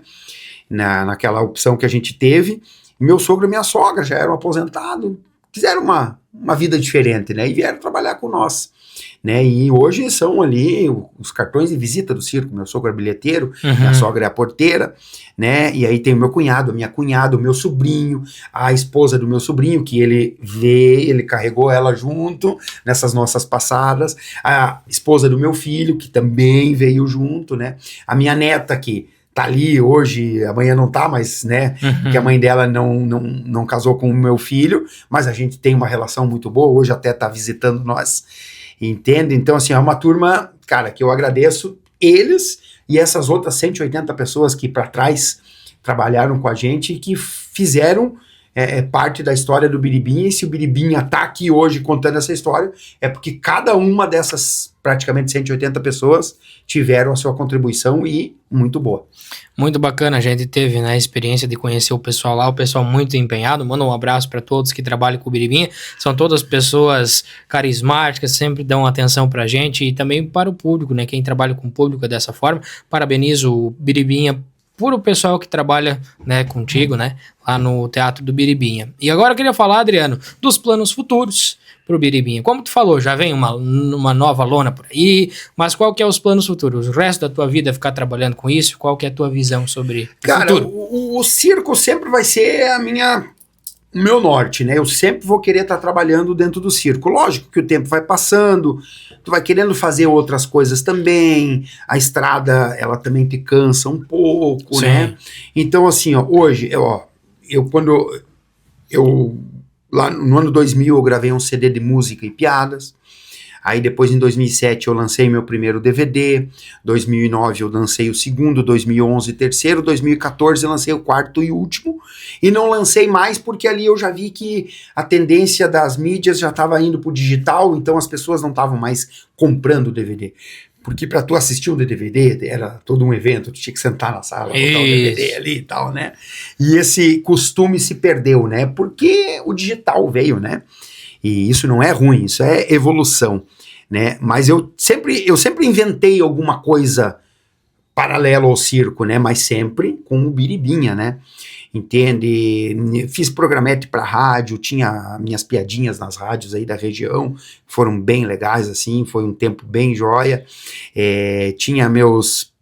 Naquela opção que a gente teve, meu sogro e minha sogra já eram aposentados, quiseram uma vida diferente, né? E vieram trabalhar com nós. Né, e hoje são ali os cartões de visita do circo. Meu sogro é bilheteiro, minha sogra é a porteira, né, e aí tem o meu cunhado, a minha cunhada, o meu sobrinho, a esposa do meu sobrinho, que ele carregou ela junto nessas nossas passadas, a esposa do meu filho, que também veio junto, né, a minha neta, que tá ali hoje, amanhã não tá, mas, né, que a mãe dela não casou com o meu filho, mas a gente tem uma relação muito boa, hoje até tá visitando nós. Entende? Então, assim, é uma turma, cara, que eu agradeço eles e essas outras 180 pessoas que para trás trabalharam com a gente e que fizeram parte da história do Biribinha. E se o Biribinha tá aqui hoje contando essa história, é porque cada uma dessas praticamente 180 pessoas tiveram a sua contribuição e muito boa. Muito bacana, a gente teve, né, a experiência de conhecer o pessoal lá, o pessoal muito empenhado. Manda um abraço para todos que trabalham com o Biribinha, são todas pessoas carismáticas, sempre dão atenção pra gente e também para o público, né, quem trabalha com o público é dessa forma. Parabenizo o Biribinha por o pessoal que trabalha, né, contigo, né, lá no Teatro do Biribinha. E agora eu queria falar, Adriano, dos planos futuros pro Biribinha. Como tu falou, já vem uma nova lona por aí, mas qual que é os planos futuros? O resto da tua vida é ficar trabalhando com isso? Qual que é a tua visão sobre o Cara, futuro? o circo sempre vai ser o meu norte, né? Eu sempre vou querer estar trabalhando dentro do circo. Lógico que o tempo vai passando, tu vai querendo fazer outras coisas também, a estrada, ela também te cansa um pouco, Sim. né? Então, assim, ó, hoje, lá no ano 2000 eu gravei um CD de música e piadas. Aí depois em 2007 eu lancei meu primeiro DVD, 2009 eu lancei o segundo, 2011 o terceiro, 2014 eu lancei o quarto e último, e não lancei mais porque ali eu já vi que a tendência das mídias já estava indo pro digital, então as pessoas não estavam mais comprando o DVD. Porque para tu assistir um DVD era todo um evento, tu tinha que sentar na sala, botar o DVD ali e tal, né? E esse costume se perdeu, né? Porque o digital veio, né? E isso não é ruim, isso é evolução, né? Mas eu sempre inventei alguma coisa paralela ao circo, né? Mas sempre com o Biribinha, né? Entende? Fiz programete para rádio, tinha minhas piadinhas nas rádios aí da região, foram bem legais, assim, foi um tempo bem joia. Tinha meus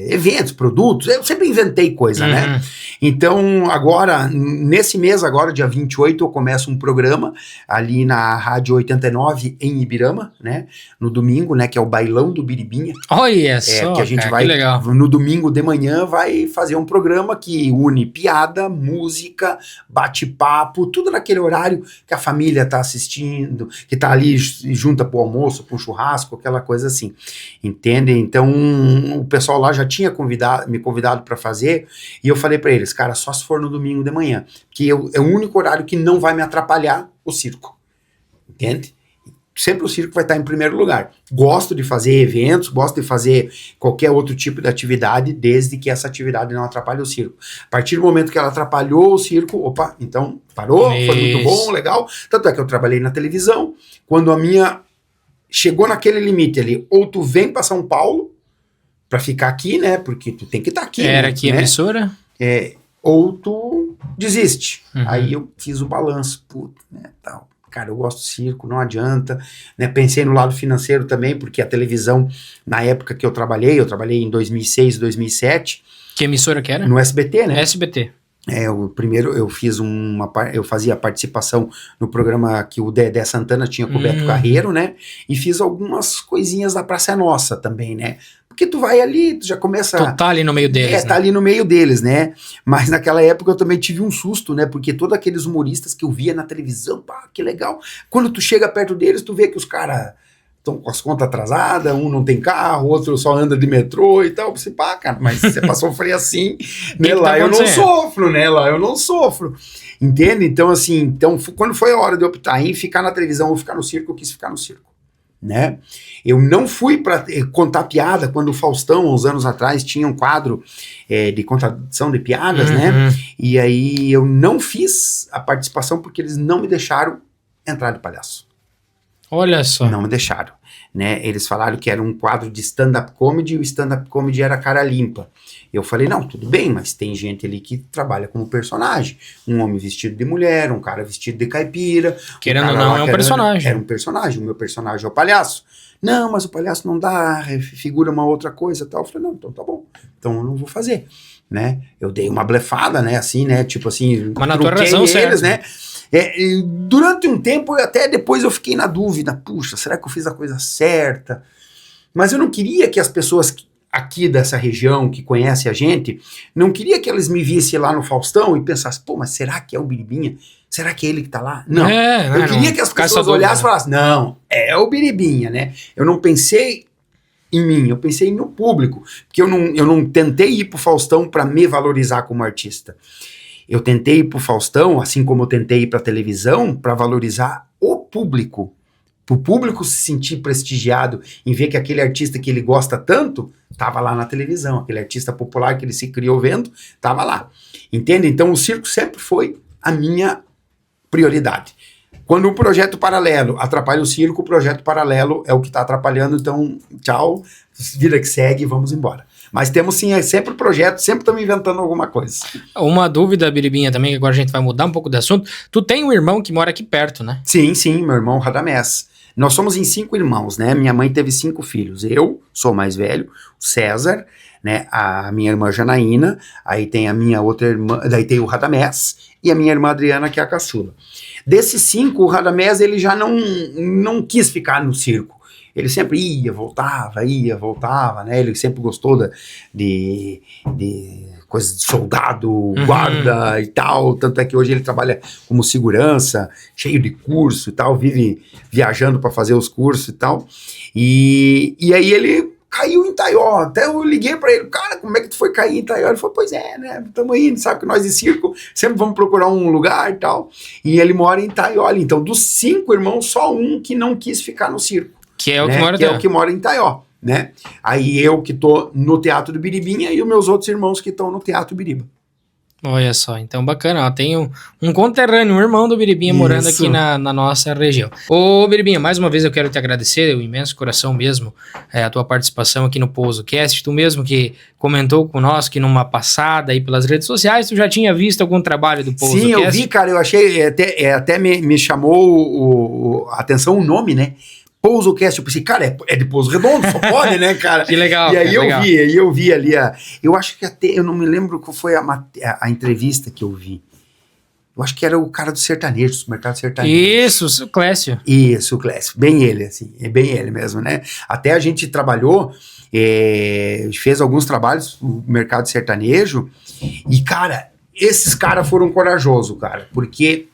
eventos, produtos, eu sempre inventei coisa, né? Então, agora, nesse mês, agora, dia 28, eu começo um programa ali na Rádio 89, em Ibirama, né? No domingo, né? Que é o Bailão do Biribinha. Olha só, que a gente cara, vai, que legal. no domingo de manhã, vai fazer um programa que une piada, música, bate-papo, tudo naquele horário que a família tá assistindo, que tá ali junta pro almoço, pro churrasco, aquela coisa assim, entende? Então, o pessoal lá já tinha me convidado para fazer, e eu falei para eles, cara, só se for no domingo de manhã, que é o único horário que não vai me atrapalhar o circo, entende? Sempre o circo vai estar em primeiro lugar. Gosto de fazer eventos, gosto de fazer qualquer outro tipo de atividade, desde que essa atividade não atrapalhe o circo. A partir do momento que ela atrapalhou o circo, opa, então parou, foi muito bom, legal. Tanto é que eu trabalhei na televisão, quando a minha chegou naquele limite ali, ou tu vem para São Paulo para ficar aqui, né, porque tu tem que estar aqui. Era né, aqui a emissora? Ou tu desiste. Uhum. Aí eu fiz o balanço, puto, né, tal. Cara, eu gosto do circo, não adianta, né? Pensei no lado financeiro também, porque a televisão, na época que eu trabalhei em 2006, 2007. Que emissora que era? No SBT, né? SBT. O primeiro eu fazia participação no programa que o Dedé Santana tinha com o Beto Carreiro, né? E fiz algumas coisinhas da Praça é Nossa também, né? Porque tu vai ali, tu já começa... Tu tá ali no meio deles, tá ali no meio deles, né? Mas naquela época eu também tive um susto, né? Porque todos aqueles humoristas que eu via na televisão, pá, que legal. Quando tu chega perto deles, tu vê que os caras estão com as contas atrasadas, um não tem carro, outro só anda de metrô e tal. Você, pá, cara, mas você pra sofrer assim, né? Lá eu não sofro, né? Lá eu não sofro. Entende? Então, assim, quando foi a hora de optar em ficar na televisão ou ficar no circo, eu quis ficar no circo. Né? Eu não fui para contar piada quando o Faustão, uns anos atrás, tinha um quadro de contação de piadas, né? E aí eu não fiz a participação porque eles não me deixaram entrar de palhaço. Olha só. Não me deixaram, né? Eles falaram que era um quadro de stand-up comedy e o stand-up comedy era cara limpa. Eu falei, não, tudo bem, mas tem gente ali que trabalha como personagem. Um homem vestido de mulher, um cara vestido de caipira. Querendo ou não, é um personagem. Era um personagem, o meu personagem é o palhaço. Não, mas o palhaço não dá, figura uma outra coisa e tal. Eu falei, não, então tá bom, então eu não vou fazer, né? Eu dei uma blefada, né, assim, né, tipo assim... Mas na tua razão, eles, certo. né? Durante um tempo, até depois eu fiquei na dúvida, puxa, será que eu fiz a coisa certa? Mas eu não queria que as pessoas aqui dessa região, que conhecem a gente, não queria que eles me vissem lá no Faustão e pensassem, pô, mas será que é o Biribinha? Será que é ele que tá lá? Não, eu queria que as pessoas olhassem e falassem, não, é o Biribinha, né? Eu não pensei em mim, eu pensei no público, porque eu não tentei ir pro Faustão para me valorizar como artista. Eu tentei ir pro Faustão, assim como eu tentei ir pra televisão, para valorizar o público. Para o público se sentir prestigiado em ver que aquele artista que ele gosta tanto estava lá na televisão, aquele artista popular que ele se criou vendo, estava lá. Entende? Então o circo sempre foi a minha prioridade. Quando um projeto paralelo atrapalha o circo, o projeto paralelo é o que está atrapalhando, então tchau, vida que segue, vamos embora. Mas temos sim, é sempre projeto, sempre estamos inventando alguma coisa. Uma dúvida, Biribinha, também, que agora a gente vai mudar um pouco de assunto. Tu tem um irmão que mora aqui perto, né? Sim, meu irmão Radamés. Nós somos em 5 irmãos, né? Minha mãe teve 5 filhos. Eu sou o mais velho, o César, né? A minha irmã Janaína, aí tem a minha outra irmã, daí tem o Radamés e a minha irmã Adriana, que é a caçula. Desses 5, o Radamés, ele já não quis ficar no circo. Ele sempre ia, voltava, né? Ele sempre gostou de coisa de soldado, guarda e tal. Tanto é que hoje ele trabalha como segurança, cheio de curso e tal, vive viajando para fazer os cursos e tal. E aí ele caiu em Taió. Até eu liguei para ele, cara, como é que tu foi cair em Taió? Ele falou, pois é, né? Estamos indo, sabe que nós de circo sempre vamos procurar um lugar e tal. E ele mora em Taió. Então, dos 5 irmãos, só um que não quis ficar no circo. Que é o né? que mora Que é o que mora em Taió, né? Aí eu que tô no Teatro do Biribinha e os meus outros irmãos que estão no Teatro Biriba. Olha só, então bacana, ó, tem um conterrâneo, um irmão do Biribinha morando aqui na nossa região. Ô Biribinha, mais uma vez eu quero te agradecer, o imenso coração mesmo, a tua participação aqui no PousoCast, tu mesmo que comentou conosco que numa passada aí pelas redes sociais, tu já tinha visto algum trabalho do PousoCast? Sim, eu vi, cara, eu achei, até me chamou a atenção o nome, né? PousoCast, eu pensei, cara, é de Pouso Redondo, só pode, né, cara? Que legal. E aí legal. eu vi ali, eu acho que até, eu não me lembro qual foi a entrevista que eu vi. Eu acho que era o cara do sertanejo, do mercado sertanejo. Isso, o Clécio. Isso, o Clécio, bem ele, assim, é bem ele mesmo, né? Até a gente trabalhou, fez alguns trabalhos no mercado sertanejo, e, cara, esses caras foram corajosos, cara, porque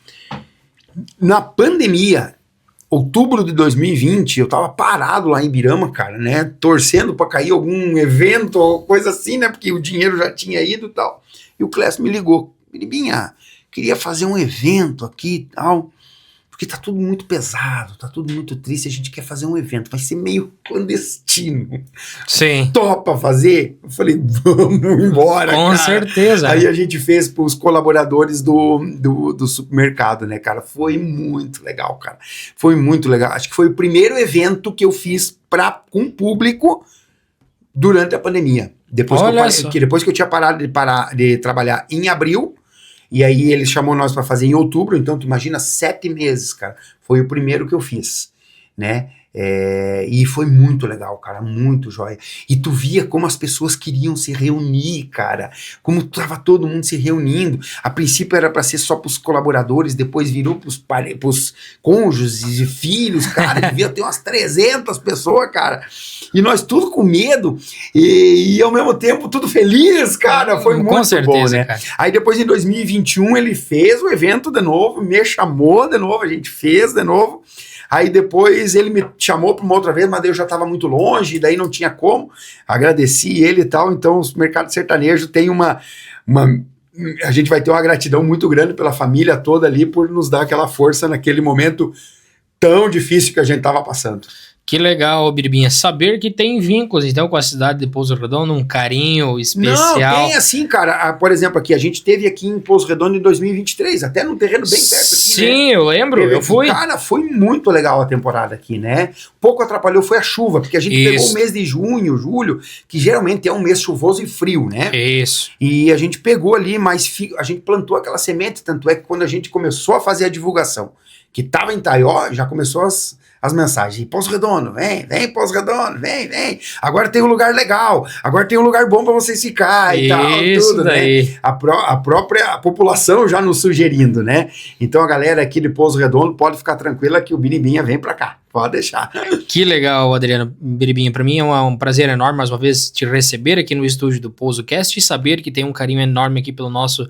na pandemia, outubro de 2020, eu tava parado lá em Birama, cara, né, torcendo pra cair algum evento ou coisa assim, né, porque o dinheiro já tinha ido e tal, e o Clécio me ligou, Biribinha, queria fazer um evento aqui e tal, porque tá tudo muito pesado, tá tudo muito triste, a gente quer fazer um evento, vai ser meio clandestino. Sim. Topa fazer? Eu falei, vamos embora, Com cara. certeza. Aí a gente fez pros colaboradores do supermercado, né, cara? Foi muito legal, cara. Foi muito legal. Acho que foi o primeiro evento que eu fiz com público durante a pandemia. Depois que eu tinha parado de trabalhar em abril, e aí ele chamou nós para fazer em outubro, então tu imagina 7 meses, cara. Foi o primeiro que eu fiz, né? E foi muito legal, cara, muito jóia. E tu via como as pessoas queriam se reunir, cara, como tava todo mundo se reunindo. A princípio era para ser só pros colaboradores, depois virou pros cônjuges e filhos, cara, devia ter umas 300 pessoas, cara. E nós tudo com medo e ao mesmo tempo tudo feliz, cara, foi muito com certeza, bom, né? Cara. Aí depois em 2021 ele fez o evento de novo, me chamou de novo, a gente fez de novo. Aí depois ele me chamou para uma outra vez, mas daí eu já estava muito longe, daí não tinha como. Agradeci ele e tal. Então, o mercado sertanejo tem a gente vai ter uma gratidão muito grande pela família toda ali por nos dar aquela força naquele momento tão difícil que a gente estava passando. Que legal, Biribinha, saber que tem vínculos, então, com a cidade de Pouso Redondo, um carinho especial. Não, tem assim, cara, por exemplo, aqui, a gente teve aqui em Pouso Redondo em 2023, até num terreno bem perto aqui, Sim, né? eu lembro, eu fui. Cara, foi muito legal a temporada aqui, né? Pouco atrapalhou foi a chuva, porque a gente pegou o mês de junho, julho, que geralmente é um mês chuvoso e frio, né? Isso. E a gente pegou ali, mas a gente plantou aquela semente, tanto é que quando a gente começou a fazer a divulgação, que tava em Taió, já começou as mensagens, Pouso Redondo, vem Pouso Redondo, vem, agora tem um lugar legal, agora tem um lugar bom para vocês ficar e tal, tudo, daí. né? A própria população já nos sugerindo, né? Então a galera aqui de Pouso Redondo pode ficar tranquila que o Biribinha vem para cá, pode deixar. Que legal, Adriano, Biribinha, para mim é um prazer enorme mais uma vez te receber aqui no estúdio do PousoCast e saber que tem um carinho enorme aqui pela nossa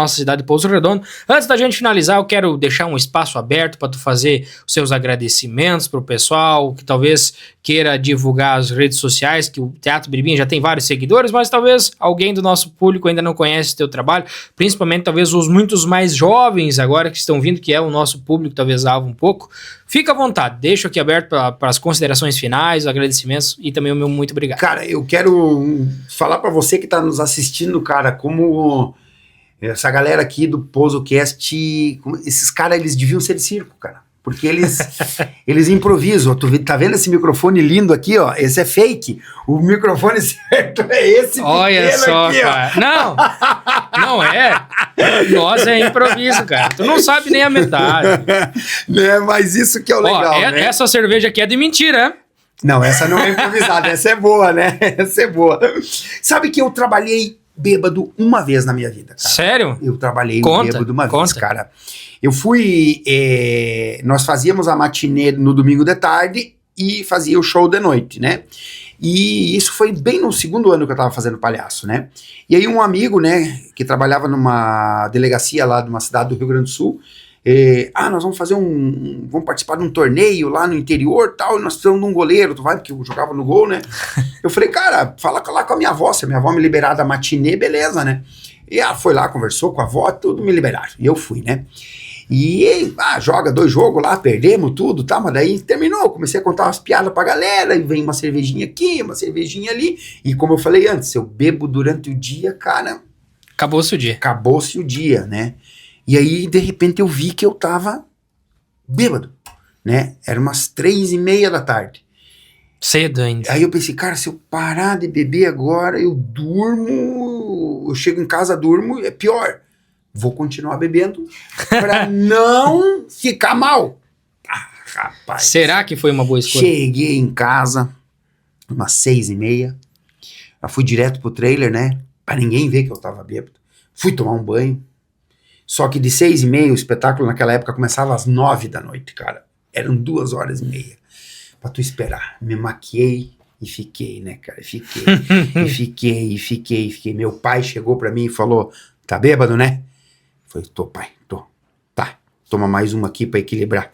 cidade de Pouso Redondo. Antes da gente finalizar, eu quero deixar um espaço aberto para tu fazer os seus agradecimentos para o pessoal que talvez queira divulgar as redes sociais, que o Teatro Biribinha já tem vários seguidores, mas talvez alguém do nosso público ainda não conhece o teu trabalho, principalmente talvez os muitos mais jovens agora que estão vindo, que é o nosso público, talvez alvo um pouco. Fica à vontade, deixo aqui aberto para as considerações finais, agradecimentos e também o meu muito obrigado. Cara, eu quero falar para você que está nos assistindo, cara, como essa galera aqui do PousoCast, esses caras, eles deviam ser de circo, cara. porque eles improvisam. Tá vendo esse microfone lindo aqui, ó? Esse é fake. O microfone certo é esse. Olha só, aqui, cara. Não é. Nossa, é improviso, cara. Tu não sabe nem a metade. Né? Mas isso que é o legal, né? Essa cerveja aqui é de mentira, hein? Não, essa não é improvisada, essa é boa, né? Essa é boa. Sabe que eu trabalhei bêbado uma vez na minha vida, cara. Sério? Eu trabalhei bêbado uma conta. vez, cara. Eu fui... nós fazíamos a matinê no domingo de tarde e fazia o show de noite, né? E isso foi bem no segundo ano que eu tava fazendo palhaço, né? E aí um amigo, né, que trabalhava numa delegacia lá de uma cidade do Rio Grande do Sul, nós vamos fazer vamos participar de um torneio lá no interior tal, e nós precisamos de um goleiro, tu vai, porque eu jogava no gol, né? Eu falei, cara, fala lá com a minha avó, se a minha avó me liberar da matinê, beleza, né? E ela foi lá, conversou com a avó, tudo me liberaram, e eu fui, né? E joga 2 jogos lá, perdemos tudo, tá? Mas daí terminou, comecei a contar umas piadas pra galera, e vem uma cervejinha aqui, uma cervejinha ali, e como eu falei antes, eu bebo durante o dia, cara... Acabou-se o dia. Acabou-se o dia, né? E aí, de repente, eu vi que eu tava bêbado, né? Era umas 3:30 da tarde. Cedo ainda. Aí eu pensei, cara, se eu parar de beber agora, eu durmo, eu chego em casa, durmo, é pior. Vou continuar bebendo pra não ficar mal. Rapaz. Será que foi uma boa escolha? Cheguei em casa, umas 6:30. Eu fui direto pro trailer, né? Pra ninguém ver que eu tava bêbado. Fui tomar um banho. Só que de 6:30, o espetáculo naquela época começava às 9 da noite, cara. Eram 2h30 pra tu esperar. Me maquiei e fiquei, né, cara? Fiquei. Meu pai chegou pra mim e falou, tá bêbado, né? Eu falei, tô, pai, tô. Tá, toma mais uma aqui pra equilibrar.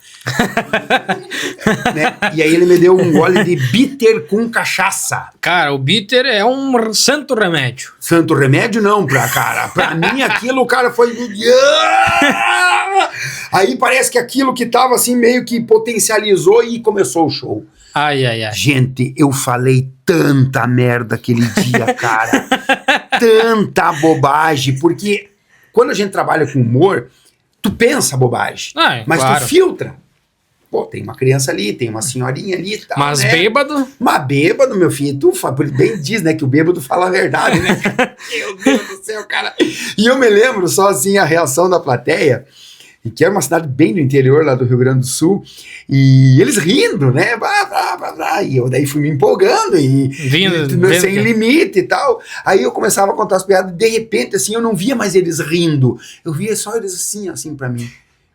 Né? E aí ele me deu um gole de bitter com cachaça. Cara, o bitter é um santo remédio. Santo remédio não, pra mim aquilo, o cara foi... Aí parece que aquilo que tava assim meio que potencializou e começou o show. Ai. Gente, eu falei tanta merda aquele dia, cara. Tanta bobagem, porque quando a gente trabalha com humor, tu pensa bobagem, mas claro. Tu filtra. Pô, tem uma criança ali, tem uma senhorinha ali e tal, Mas né? bêbado? Mas bêbado, meu filho, tu bem diz, né, que o bêbado fala a verdade, né? Meu Deus do céu, cara. E eu me lembro só, assim, a reação da plateia, que era uma cidade bem do interior, lá do Rio Grande do Sul, e eles rindo, né? E eu daí fui me empolgando, sem limite e tal. Aí eu começava a contar as piadas, e de repente, assim, eu não via mais eles rindo. Eu via só eles assim pra mim.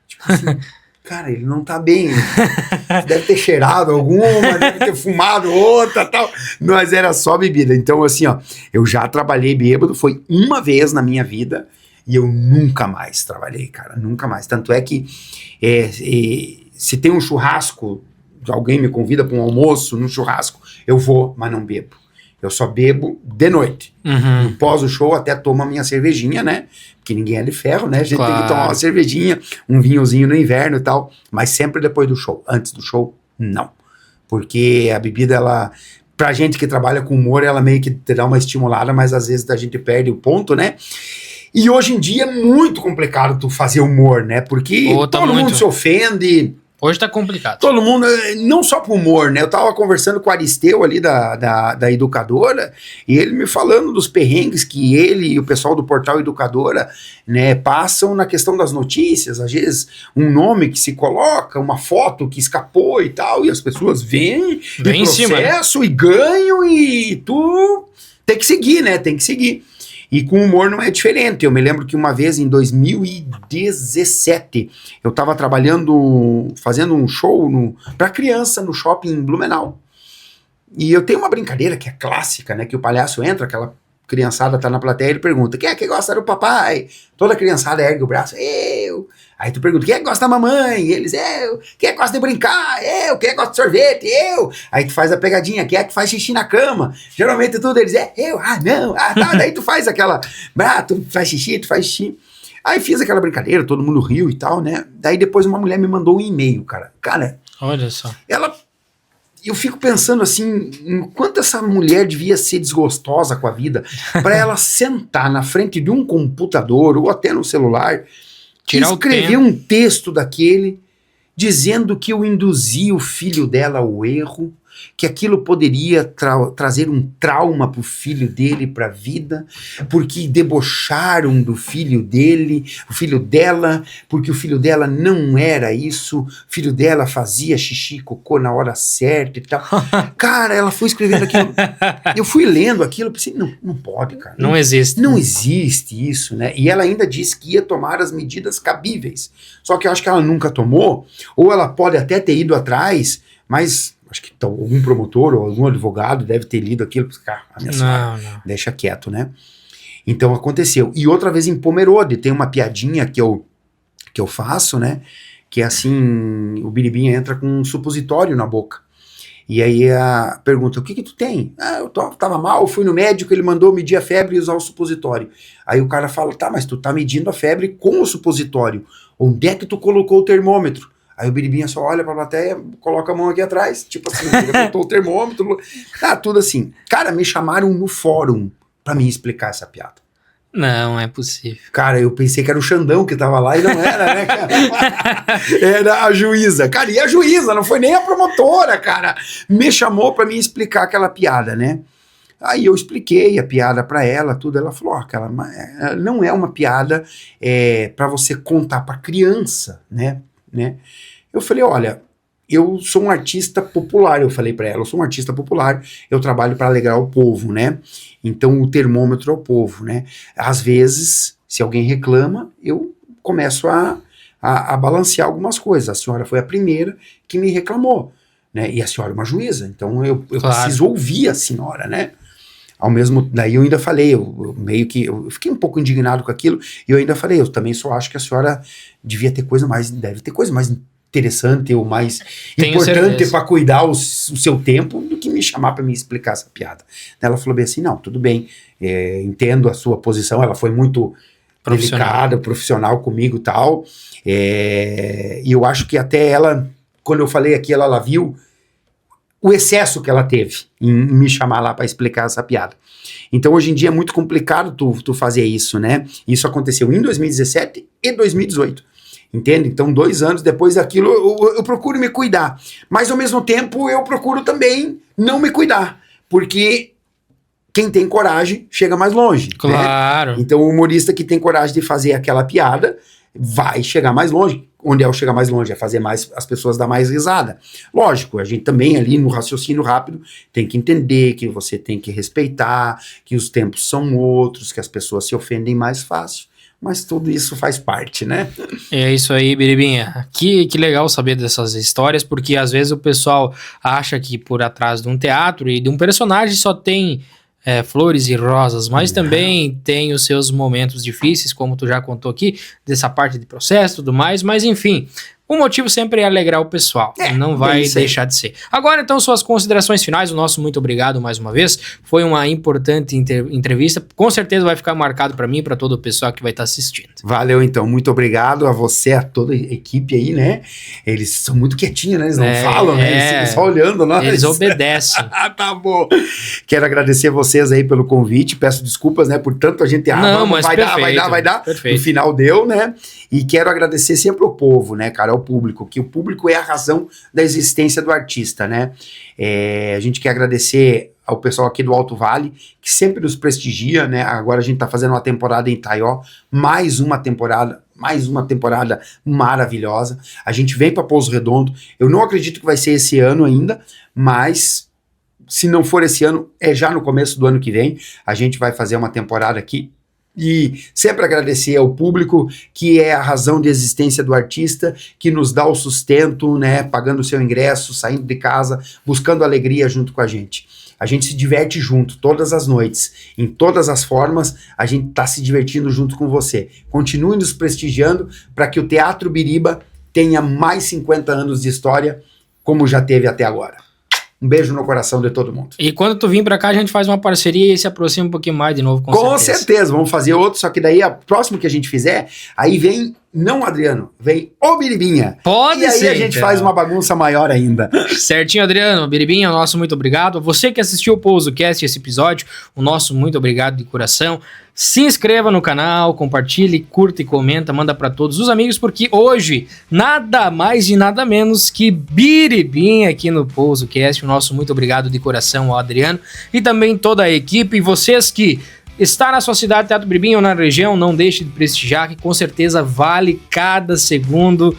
Tipo assim... Cara, ele não tá bem. Deve ter cheirado alguma, deve ter fumado outra, tal. Mas era só bebida. Então, assim, ó, eu já trabalhei bêbado, foi uma vez na minha vida, e eu nunca mais trabalhei, cara, nunca mais. Tanto é que se tem um churrasco, alguém me convida para um almoço, no churrasco, eu vou, mas não bebo. Eu só bebo de noite. Uhum. Pós o show, até tomo a minha cervejinha, né? Porque ninguém é de ferro, né? A gente Claro. tem que tomar uma cervejinha, um vinhozinho no inverno e tal. Mas sempre depois do show. Antes do show, não. Porque a bebida, ela... Pra gente que trabalha com humor, ela meio que te dá uma estimulada, mas às vezes a gente perde o ponto, né? E hoje em dia é muito complicado tu fazer humor, né? Porque todo mundo se ofende... Hoje tá complicado. Todo mundo, não só pro humor, né? Eu tava conversando com o Aristeu ali da Educadora, e ele me falando dos perrengues que ele e o pessoal do portal Educadora, né, passam na questão das notícias. Às vezes, um nome que se coloca, uma foto que escapou e tal, e as pessoas vêm e processo e ganham, e tu tem que seguir, né? Tem que seguir. E com humor não é diferente. Eu me lembro que uma vez, em 2017, eu estava trabalhando, fazendo um show para criança no shopping em Blumenau. E eu tenho uma brincadeira que é clássica, né? Que o palhaço entra, aquela criançada tá na plateia, ele pergunta, quem é que gosta do papai? Toda criançada ergue o braço, eu. Aí tu pergunta, quem é que gosta da mamãe? E eles, eu. Quem é que gosta de brincar? Eu. Quem é que gosta de sorvete? Eu. Aí tu faz a pegadinha, quem é que faz xixi na cama? Geralmente tudo eles, eu. Ah, não. Ah, tá. Daí tu faz aquela, tu faz xixi, tu faz xixi. Aí fiz aquela brincadeira, todo mundo riu e tal, né? Daí depois uma mulher me mandou um e-mail, cara. Cara, olha só. Eu fico pensando assim, enquanto essa mulher devia ser desgostosa com a vida, para ela sentar na frente de um computador ou até no celular, escrever um texto daquele dizendo que eu induzi o filho dela ao erro, que aquilo poderia trazer um trauma para o filho dele, para a vida, porque debocharam do filho dele, o filho dela, porque o filho dela não era isso, o filho dela fazia xixi e cocô na hora certa e tal. Cara, ela foi escrevendo aquilo, eu fui lendo aquilo, pensei, não pode, cara. Não existe. Não existe isso, né? E ela ainda disse que ia tomar as medidas cabíveis, só que eu acho que ela nunca tomou, ou ela pode até ter ido atrás, mas acho que algum promotor ou algum advogado deve ter lido aquilo, Não. Deixa quieto, né? Então aconteceu. E outra vez em Pomerode, tem uma piadinha que eu faço, né? Que é assim, o biribinha entra com um supositório na boca. E aí a pergunta, o que tu tem? Eu tava mal, fui no médico, ele mandou medir a febre e usar o supositório. Aí o cara fala, tá, mas tu tá medindo a febre com o supositório. Onde é que tu colocou o termômetro? Aí o biribinha só olha pra plateia, coloca a mão aqui atrás, tipo assim, ele botou o termômetro, tudo assim. Cara, me chamaram no fórum pra me explicar essa piada. Não é possível. Cara, eu pensei que era o Xandão que tava lá e não era, né, cara? Era a juíza. Cara, e a juíza, não foi nem a promotora, cara. Me chamou pra me explicar aquela piada, né? Aí eu expliquei a piada pra ela, tudo. Ela falou, aquela não é uma piada pra você contar pra criança, né? Eu falei, olha, eu sou um artista popular, eu falei pra ela, eu sou um artista popular, eu trabalho para alegrar o povo, né? Então o termômetro é o povo, né? Às vezes, se alguém reclama, eu começo a balancear algumas coisas. A senhora foi a primeira que me reclamou, né? E a senhora é uma juíza, então eu Claro. preciso ouvir a senhora, né? Daí eu ainda falei, eu fiquei um pouco indignado com aquilo, e eu ainda falei, eu também só acho que a senhora deve ter coisa mais interessante ou mais Tenho importante certeza. para cuidar o seu tempo do que me chamar para me explicar essa piada. Ela falou bem assim, não, tudo bem, entendo a sua posição, ela foi muito delicada, profissional comigo e tal, e eu acho que até ela, quando eu falei aquilo, ela viu o excesso que ela teve em me chamar lá para explicar essa piada. Então hoje em dia é muito complicado tu fazer isso, né? Isso aconteceu em 2017 e 2018, entende? Então 2 anos depois daquilo eu procuro me cuidar, mas ao mesmo tempo eu procuro também não me cuidar, porque quem tem coragem chega mais longe. Claro. Né? Então o humorista que tem coragem de fazer aquela piada vai chegar mais longe. Onde é o chegar mais longe? É fazer mais as pessoas dar mais risada. Lógico, a gente também ali no raciocínio rápido tem que entender que você tem que respeitar, que os tempos são outros, que as pessoas se ofendem mais fácil, mas tudo isso faz parte, né? É isso aí, Biribinha. Que legal saber dessas histórias, porque às vezes o pessoal acha que por atrás de um teatro e de um personagem só tem flores e rosas, mas também tem os seus momentos difíceis, como tu já contou aqui, dessa parte de processo e tudo mais, mas enfim, o motivo sempre é alegrar o pessoal, não vai deixar de ser. Agora então suas considerações finais, o nosso muito obrigado mais uma vez, foi uma importante entrevista, com certeza vai ficar marcado para mim e para todo o pessoal que vai estar assistindo. Valeu então, muito obrigado a você, a toda a equipe aí, né? Eles são muito quietinhos, né? Eles não falam, né? Eles ficam só olhando nós. Eles obedecem. Tá bom. Quero agradecer vocês aí pelo convite, peço desculpas, né? Por tanto a gente, vai dar. Perfeito. No final deu, né? E quero agradecer sempre o povo, né, cara? Ao público, que o público é a razão da existência do artista, né? A gente quer agradecer ao pessoal aqui do Alto Vale, que sempre nos prestigia, né? Agora a gente tá fazendo uma temporada em Itaió, mais uma temporada maravilhosa. A gente vem para Pouso Redondo. Eu não acredito que vai ser esse ano ainda, mas se não for esse ano, é já no começo do ano que vem. A gente vai fazer uma temporada aqui. E sempre agradecer ao público, que é a razão de existência do artista, que nos dá o sustento, né, pagando o seu ingresso, saindo de casa, buscando alegria junto com a gente. A gente se diverte junto, todas as noites, em todas as formas, a gente está se divertindo junto com você. Continue nos prestigiando para que o Teatro Biriba tenha mais 50 anos de história, como já teve até agora. Um beijo no coração de todo mundo. E quando tu vir pra cá, a gente faz uma parceria e se aproxima um pouquinho mais de novo, Com certeza, vamos fazer outro, só que daí a próxima que a gente fizer, aí vem não, Adriano, vem o Biribinha. Pode ser. E aí a gente faz uma bagunça maior ainda. Certinho, Adriano. Biribinha, o nosso muito obrigado. Você que assistiu o PousoCast, esse episódio, o nosso muito obrigado de coração. Se inscreva no canal, compartilhe, curta e comenta, manda para todos os amigos, porque hoje, nada mais e nada menos que Biribinha aqui no PousoCast. O nosso muito obrigado de coração ao Adriano e também toda a equipe. E vocês que está na sua cidade, Teatro Biribinha ou na região, não deixe de prestigiar, que com certeza vale cada segundo,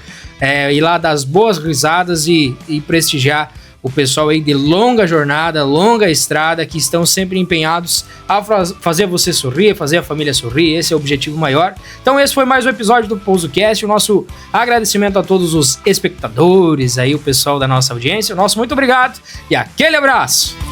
ir lá dar as boas risadas e prestigiar o pessoal aí de longa jornada, longa estrada, que estão sempre empenhados a fazer você sorrir, fazer a família sorrir. Esse é o objetivo maior. Então esse foi mais um episódio do PousoCast, o nosso agradecimento a todos os espectadores aí, o pessoal da nossa audiência, o nosso muito obrigado e aquele abraço!